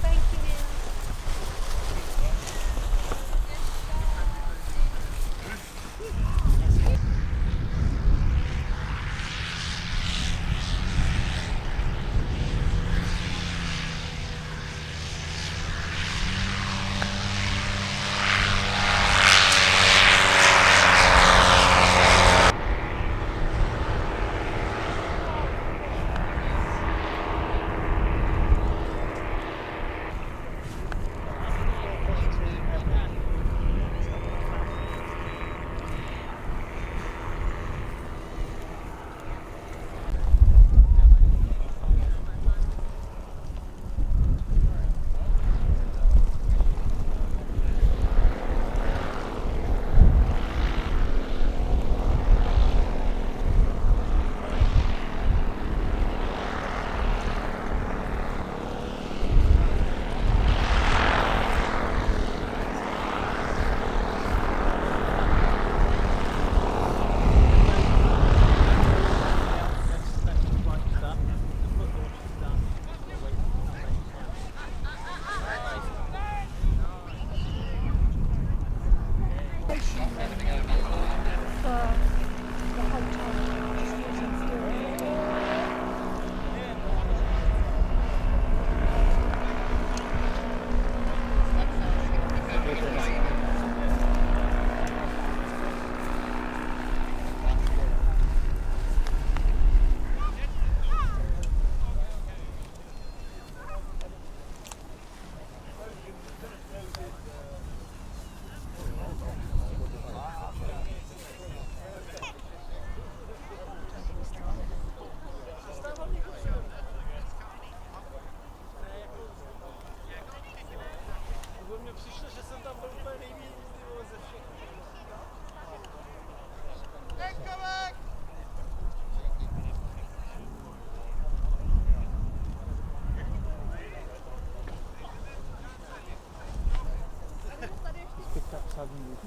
Thank you.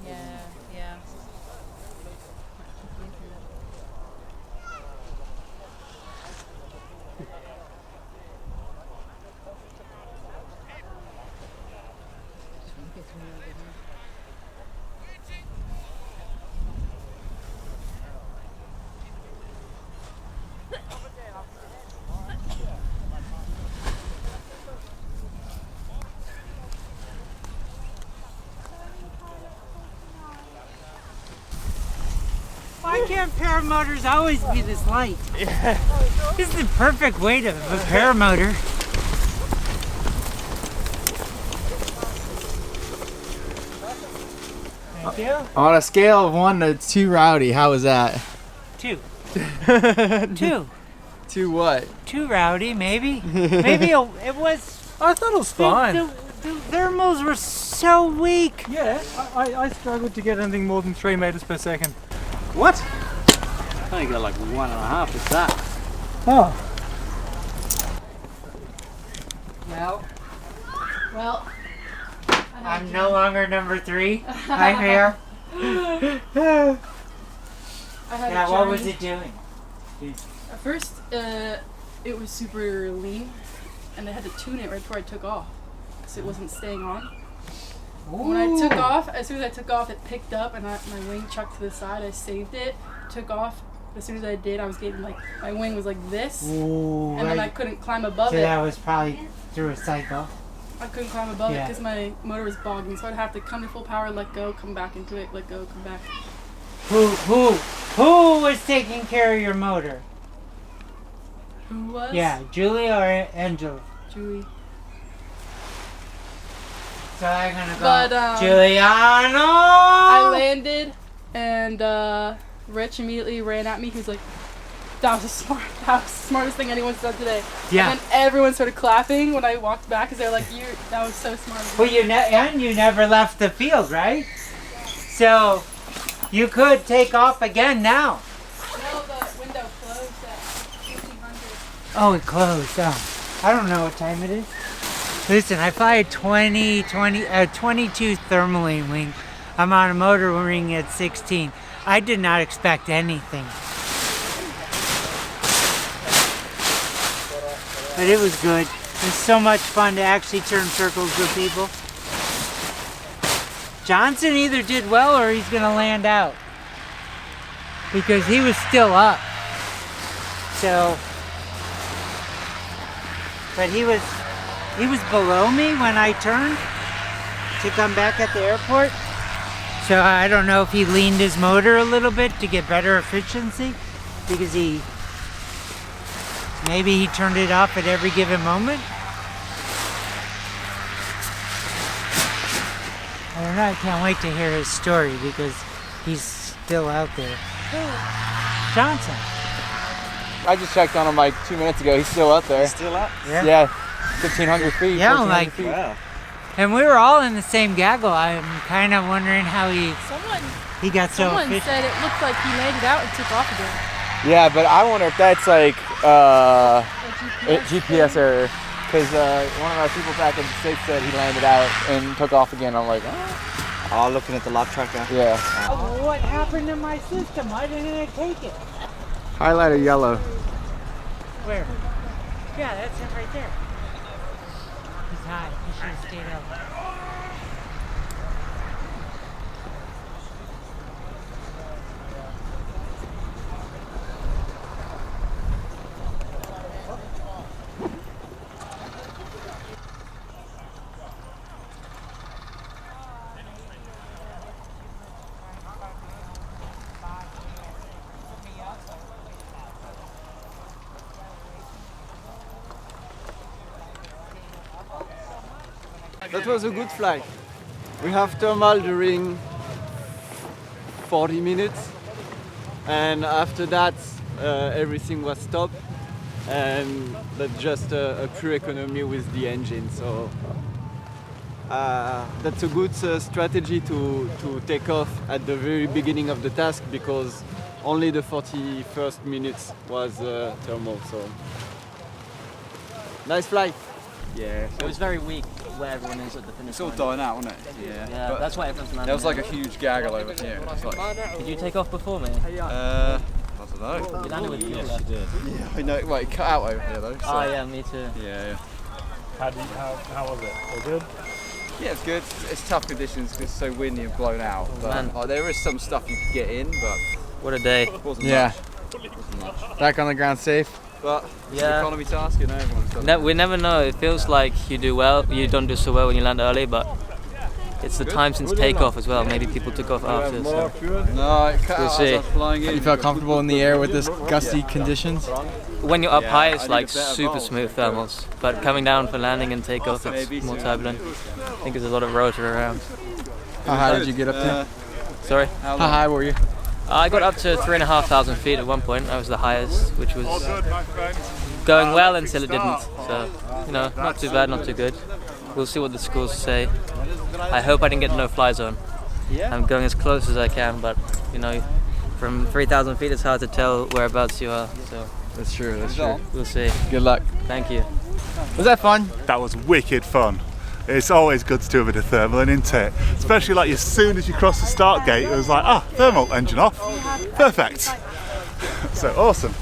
Yeah, yeah. Why can't paramotors always be this light? Yeah. This is the perfect weight of a paramotor. Thank you. On a scale of 1 to 2 rowdy, how was that? 2. 2. 2 what? 2 rowdy, maybe. Maybe it was. I thought it was fine. The thermals were so weak. Yeah, I struggled to get anything more than 3 meters per second. What? I only got like 1.5, if that. Oh. Well, I'm no longer number 3. I'm here. Yeah, what was it doing? At first, it was super lean, and I had to tune it right before I took off, so it wasn't staying on. When I took off, as soon as I took off, it picked up, and my wing chucked to the side. I saved it, took off. As soon as I did, I was getting like, my wing was like this, and then I couldn't climb above it. So that was probably through a cycle. I couldn't climb above it because my motor was bogging, so I'd have to come to full power, let go, come back into it, let go, come back. Who was taking care of your motor? Who was? Yeah, Julie or Angela? Julie. So I'm gonna go. But, Giuliano! I landed, and Rich immediately ran at me. He was like, that was the smartest thing anyone's done today. Yeah. And then everyone started clapping when I walked back because they're like, that was so smart. Well, you never left the field, right? So you could take off again now. No, the window closed at 1500. Oh, it closed. Oh, I don't know what time it is. Listen, I fly a 22 thermaline wing. I'm on a motor wing at 16. I did not expect anything. But it was good. It was so much fun to actually turn circles with people. Johnson either did well or he's gonna land out. Because he was still up. So, but he was below me when I turned to come back at the airport. So I don't know if he leaned his motor a little bit to get better efficiency because maybe he turned it off at every given moment. I don't know, I can't wait to hear his story because he's still out there. Johnson. I just checked on him like 2 minutes ago. He's still up there. He's still up? Yeah. 1,500 feet. Yeah, like, feet. Wow. And we were all in the same gaggle. I'm kind of wondering how he got so Someone efficient. said it looked like he landed out and took off again. Yeah, but I wonder if that's like GPS error. Because one of our people back in the States said he landed out and took off again. I'm like, oh. Oh, looking at the lap tracker. Yeah. Oh, what happened to my system? Why didn't it take it? Highlighter yellow. Where? Yeah, that's him right there. He's high. He should have stayed up. That was a good flight. We have thermal during 40 minutes, and after that everything was stopped, and that's just a pure economy with the engine. So that's a good strategy to take off at the very beginning of the task, because only the 41st minutes was thermal. So nice flight. Yeah. It was very weak. where everyone is at the finish It's all line. dying out, wasn't it? Yeah. Yeah, But that's why everyone's landing. there was like a huge gaggle over here. It's like, Did you take off before me? I don't know. You landed with fuel left. Yeah, I know. Well, it cut out over here though. So. Oh yeah, me too. Yeah. How was it? All good? Yeah, it's good. It's tough conditions because it's so windy and blown out. But Man. like, there is some stuff you could get in, but What a day. it wasn't Yeah. much. Wasn't much. Back on the ground safe. But it's Yeah. an economy task, you know. Everyone's done We never know. It feels like you do well. You don't do so well when you land early, but it's the time since takeoff as well. Maybe people took off after. So. No, it cut We'll out see. as I was flying in. You felt comfortable in the air with this gusty conditions? When you're up Yeah, high, I it's need like a better super valve. smooth thermals. But coming down for landing and takeoff, it's Maybe more soon. turbulent. I think there's a lot of rotor around. How high did you get up to? Sorry? How high were you? I got up to 3,500 feet at one point. I was the highest, which was going well until it didn't. So, you know, not too bad, not too good. We'll see what the scores say. I hope I didn't get no fly zone. I'm going as close as I can, but you know, from 3,000 feet it's hard to tell whereabouts you are. So That's true, that's true. we'll see. Good luck. Thank you. Was that fun? That was wicked fun. It's always good to do a bit of thermal, isn't it? Especially like as soon as you cross the start gate, it was like, thermal engine off. Perfect. So awesome.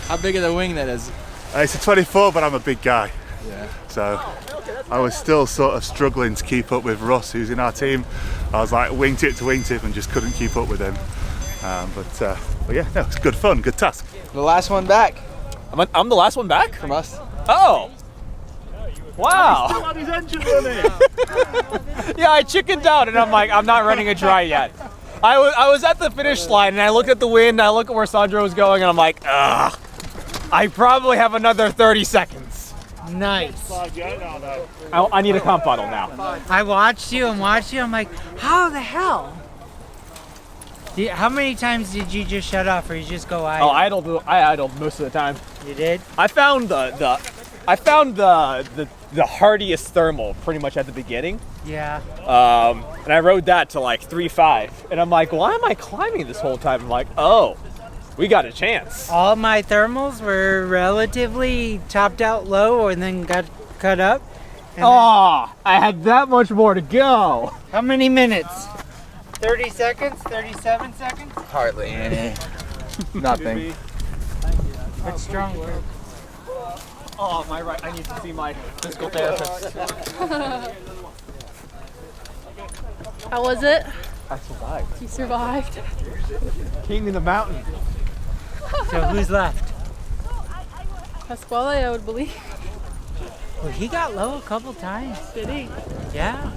How big of the wing that is? It's a 24, but I'm a big guy. Yeah. So I was still sort of struggling to keep up with Russ, who's in our team. I was like wingtip to wingtip and just couldn't keep up with him. But yeah, no, it's good fun, good task. The last one back. I'm the last one back? From us. Oh! Wow! Still on his engine running. Yeah, I chickened out and I'm like, I'm not running a dry yet. I was at the finish line and I looked at the wind, I looked at where Sandro was going and I'm like, ugh. I probably have another 30 seconds. Nice. I need a comp bottle now. I watched you and watched you. I'm like, how the hell? How many times did you just shut off, or you just go idle? Oh, I idled most of the time. You did? I found the hardiest thermal pretty much at the beginning. Yeah. And I rode that to like 3.5, and I'm like, why am I climbing this whole time? I'm like, oh, we got a chance. All my thermals were relatively topped out low and then got cut up. I had that much more to go. How many minutes? 30 seconds? 37 seconds? Hardly any. Nothing. That's strong work. Oh, my right. I need to see my physical therapist. How was it? I survived. You survived. King in the mountain. So who's left? Pasquale, I would believe. Well, he got low a couple times. Did he? Yeah.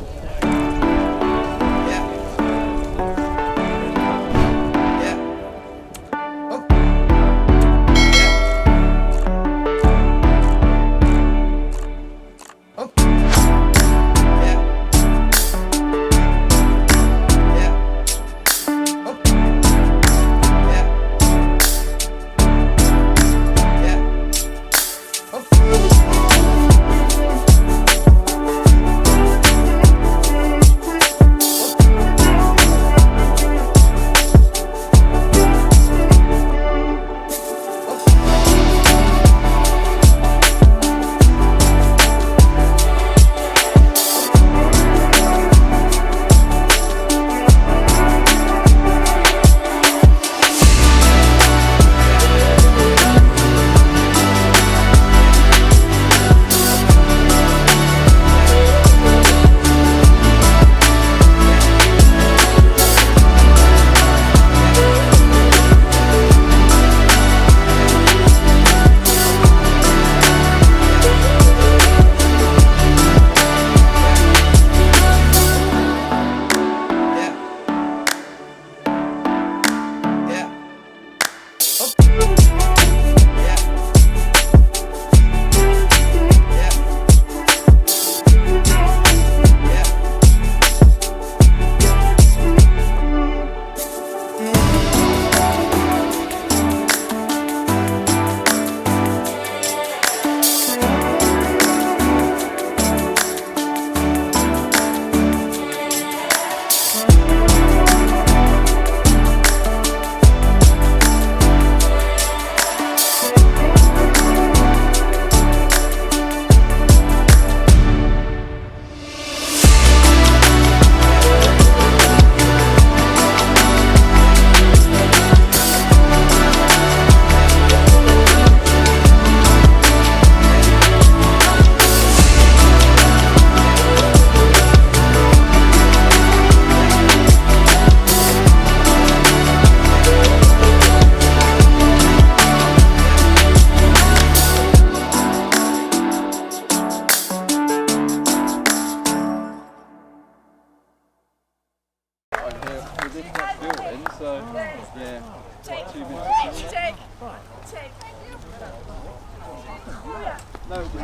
the different built in, so yeah, not too big.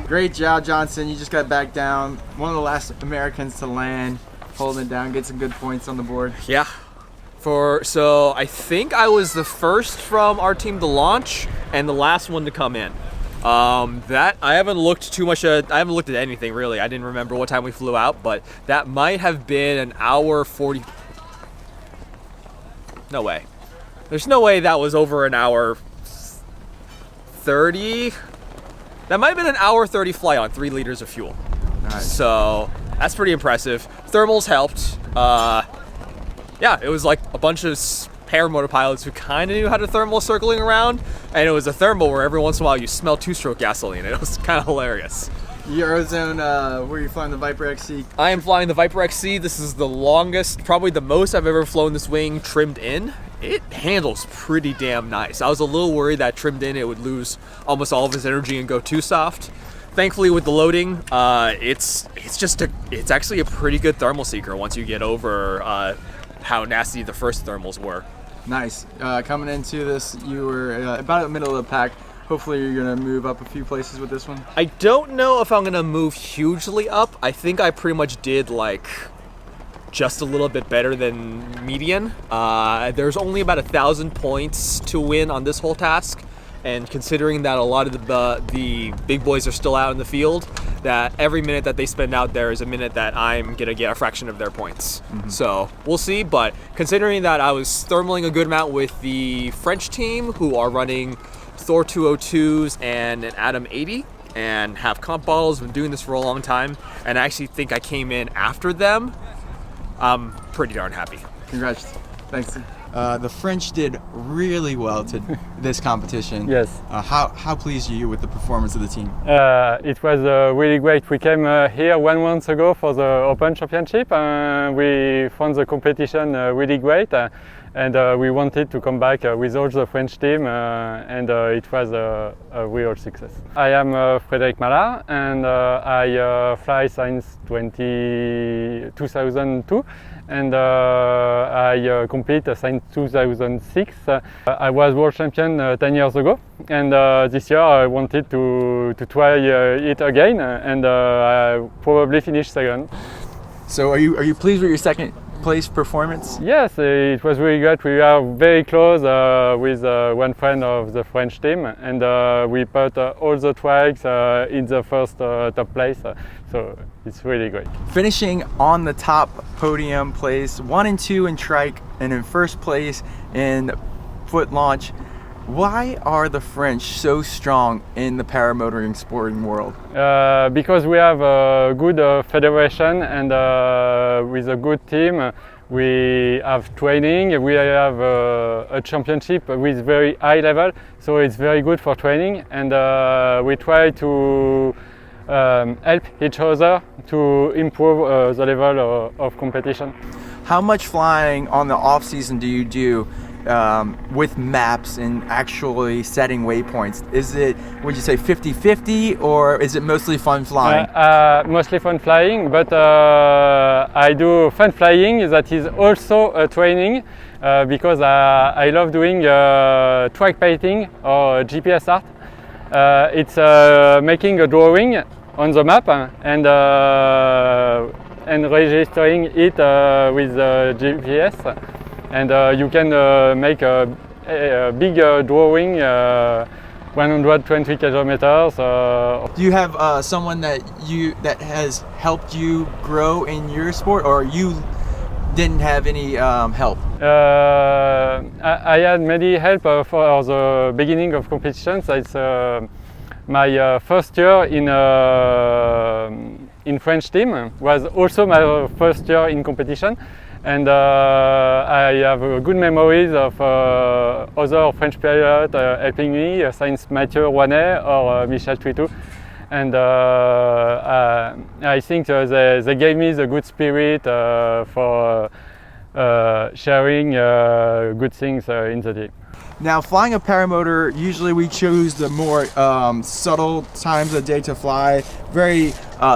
Great job, Johnson. You just got back down. One of the last Americans to land, holding it down, get some good points on the board. Yeah. So I think I was the first from our team to launch and the last one to come in. That I haven't looked too much at. I haven't looked at anything really. I didn't remember what time we flew out, but that might have been an hour 40. No way. There's no way that was over an hour 30. That might have been an hour 30 flight on 3 liters of fuel. Nice. So that's pretty impressive. Thermals helped. Yeah, it was like a bunch of paramotor pilots who kind of knew how to thermal circling around, and it was a thermal where every once in a while you smell 2-stroke gasoline. It was kind of hilarious. Eurozone, where are you flying the Viper XC? I am flying the Viper XC. This is the longest, probably the most I've ever flown this wing trimmed in. It handles pretty damn nice. I was a little worried that trimmed in it would lose almost all of its energy and go too soft. Thankfully, with the loading, it's actually a pretty good thermal seeker once you get over how nasty the first thermals were. Nice. Coming into this, you were about in the middle of the pack. Hopefully you're going to move up a few places with this one. I don't know if I'm going to move hugely up. I think I pretty much did like just a little bit better than median. There's only about 1,000 points to win on this whole task. And considering that a lot of the big boys are still out in the field, that every minute that they spend out there is a minute that I'm gonna get a fraction of their points. Mm-hmm. So we'll see, but considering that I was thermaling a good amount with the French team who are running Thor 202s and an Atom 80 and have comp bottles, been doing this for a long time, and I actually think I came in after them, I'm pretty darn happy. Congrats. Thanks. The French did really well to this competition. Yes. How pleased are you with the performance of the team? It was really great. We came here 1 month ago for the Open Championship. We found the competition really great, and we wanted to come back with all the French team, and it was a real success. I am Frédéric Mallard, and I fly since 2002. And I compete since 2006. I was world champion 10 years ago, and this year I wanted to try it again, and I probably finished second. So are you pleased with your second place performance? Yes, it was really good. We are very close with one friend of the French team, and we put all the tracks in the first top place. So it's really great. Finishing on the top podium place, 1 and 2 in trike, and in first place in foot launch. Why are the French so strong in the paramotoring sporting world? Because we have a good federation, and with a good team. We have training, we have a championship with very high level, so it's very good for training, and we try to help each other to improve the level of competition. How much flying on the off season do you do with maps and actually setting waypoints? Is it, would you say 50-50, or is it mostly fun flying? Mostly fun flying, but I do fun flying that is also a training because I love doing track painting or GPS art. It's making a drawing on the map and registering it with GPS, and you can make a big drawing 120 kilometers. Do you have someone that has helped you grow in your sport, or you didn't have any help? I had many help for the beginning of competitions. It's my first year in French team was also my first year in competition, and I have good memories of other French pilots helping me, since Mathieu Rouanet or Michel Tuitou, and I think they gave me the good spirit for sharing good things in the team. Now, flying a paramotor, usually we choose the more subtle times of the day to fly, very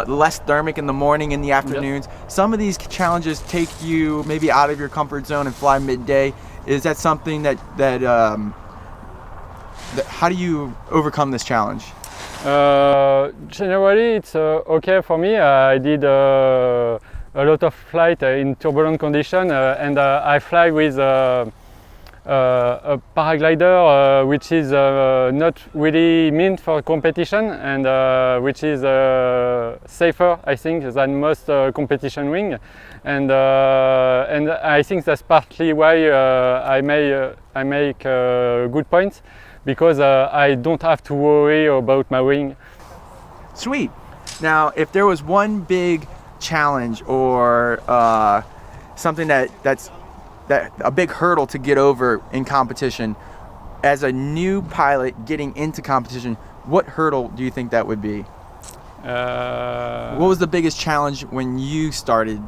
less thermic in the morning, in the afternoons. Yep. Some of these challenges take you maybe out of your comfort zone and fly midday. Is that something that how do you overcome this challenge? Generally, it's okay for me. I did a lot of flight in turbulent condition, and I fly with a paraglider which is not really meant for competition, and which is safer, I think, than most competition wing, and I think that's partly why I make good points, because I don't have to worry about my wing. Sweet. Now, if there was one big challenge or something that's a big hurdle to get over in competition, as a new pilot getting into competition, what hurdle do you think that would be? What was the biggest challenge when you started?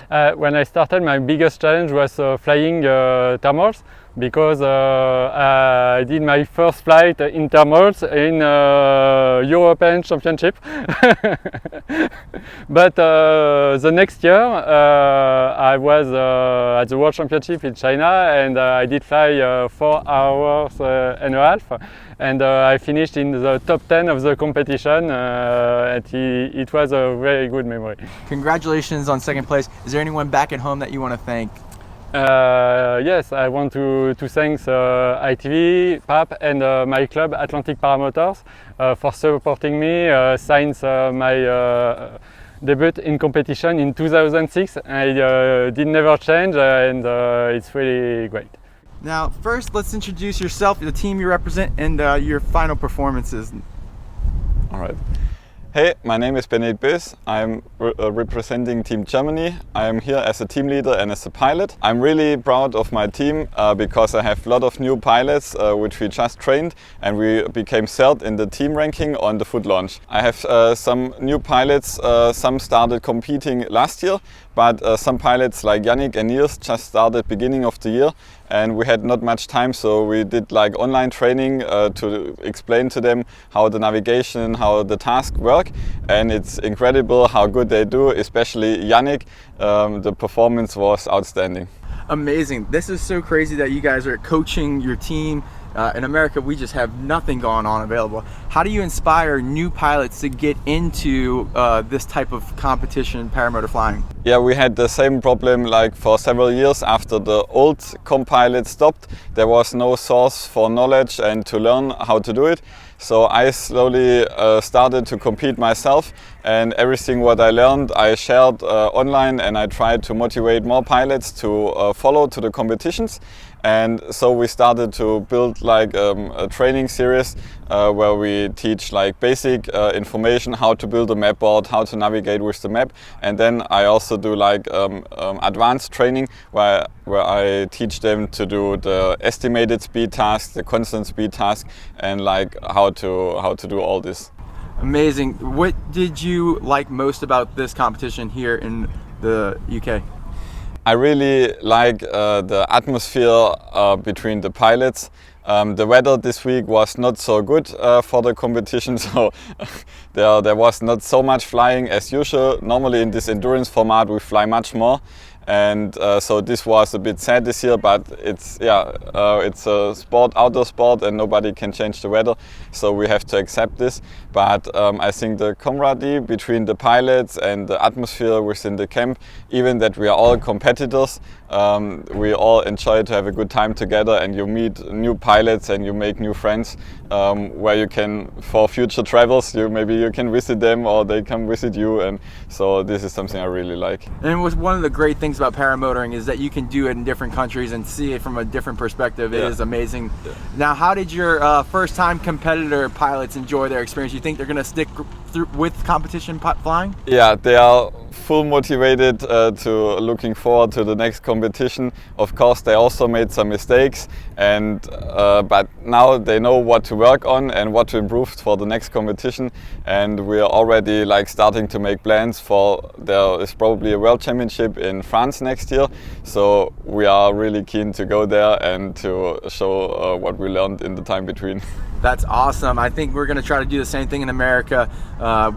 When I started, my biggest challenge was flying thermals, because I did my first flight in thermals in European Championship. But the next year I was at the World Championship in China, and I did fly 4 hours and a half, and I finished in the top 10 of the competition. It was a very good memory. Congratulations on second place. Is there anyone back at home that you want to thank? Yes, I want to thank ITV, PAP, and my club Atlantic Paramotors for supporting me since my debut in competition in 2006. I did never change, and it's really great. Now, first, let's introduce yourself, the team you represent, and your final performances. All right. Hey, my name is Benedikt Bös. I'm representing Team Germany. I am here as a team leader and as a pilot. I'm really proud of my team because I have a lot of new pilots which we just trained, and we became third in the team ranking on the foot launch. I have some new pilots, some started competing last year, but some pilots like Yannick and Niels just started beginning of the year, and we had not much time, so we did like online training to explain to them how the navigation, how the tasks work, and it's incredible how good they do, especially Yannick. The performance was outstanding. Amazing. This is so crazy that you guys are coaching your team. In America, we just have nothing going on available. How do you inspire new pilots to get into this type of competition, paramotor flying? Yeah, we had the same problem like for several years after the old compilot stopped. There was no source for knowledge and to learn how to do it. So I slowly started to compete myself, and everything what I learned I shared online, and I tried to motivate more pilots to follow to the competitions. And so we started to build like a training series where we teach like basic information, how to build a map board, how to navigate with the map. And then I also do like advanced training where I teach them to do the estimated speed task, the constant speed task, and like how to do all this. Amazing. What did you like most about this competition here in the UK? I really like the atmosphere between the pilots. The weather this week was not so good for the competition, so there was not so much flying as usual. Normally in this endurance format we fly much more, and so this was a bit sad this year, but it's a sport, outdoor sport, and nobody can change the weather, so we have to accept this. But I think the camaraderie between the pilots and the atmosphere within the camp, even that we are all competitors, we all enjoy to have a good time together, and you meet new pilots and you make new friends where you can, for future travels, maybe you can visit them or they come visit you, and so this is something I really like. And one of the great things about paramotoring is that you can do it in different countries and see it from a different perspective. It is amazing. Yeah. Now, how did your first time competitor pilots enjoy their experience? You think they're going to stick with competition flying? Yeah, they are full motivated to looking forward to the next competition. Of course, they also made some mistakes, and but now they know what to work on and what to improve for the next competition. And we are already like starting to make plans for, there is probably a World Championship in France next year. So we are really keen to go there and to show what we learned in the time between. That's awesome. I think we're going to try to do the same thing in America.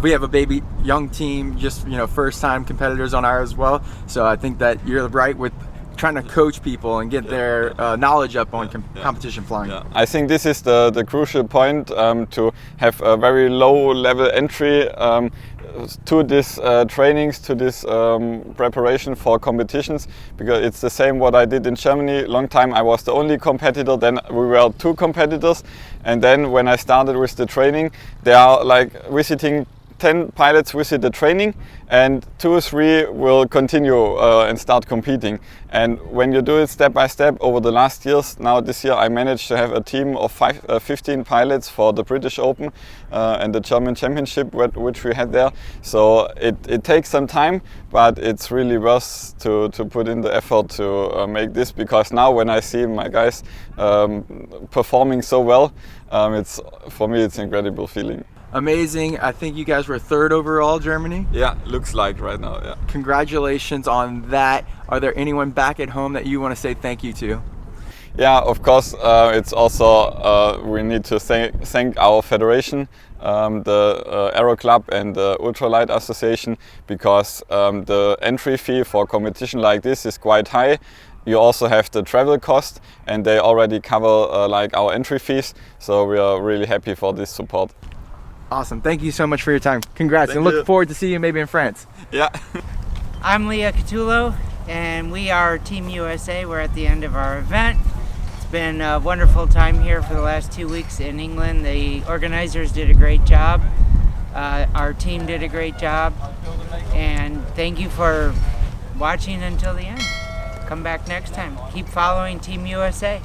We have a baby young team, just first time competitors on ours as well. So I think that you're right with trying to coach people and get their knowledge up on competition flying. Yeah. I think this is the crucial point, to have a very low level entry to this trainings, to this preparation for competitions, because it's the same what I did in Germany. Long time I was the only competitor, then we were 2 competitors, and then when I started with the training, they are like visiting 10 pilots visit the training, and 2 or 3 will continue and start competing. And when you do it step by step over the last years, now this year I managed to have a team of 15 pilots for the British Open and the German Championship which we had there. So it takes some time, but it's really worth to put in the effort to make this, because now when I see my guys performing so well, for me it's an incredible feeling. Amazing. I think you guys were 3rd overall, Germany? Yeah, looks like right now, yeah. Congratulations on that. Are there anyone back at home that you want to say thank you to? Yeah, of course. It's also, we need to thank our federation, the Aero Club and the Ultralight Association, because the entry fee for a competition like this is quite high. You also have the travel cost, and they already cover like our entry fees. So we are really happy for this support. Awesome. Thank you so much for your time. Congrats, and look forward to seeing you maybe in France. Yeah. I'm Leah Catullo, and we are Team USA. We're at the end of our event. It's been a wonderful time here for the last 2 weeks in England. The organizers did a great job. Our team did a great job. And thank you for watching until the end. Come back next time. Keep following Team USA.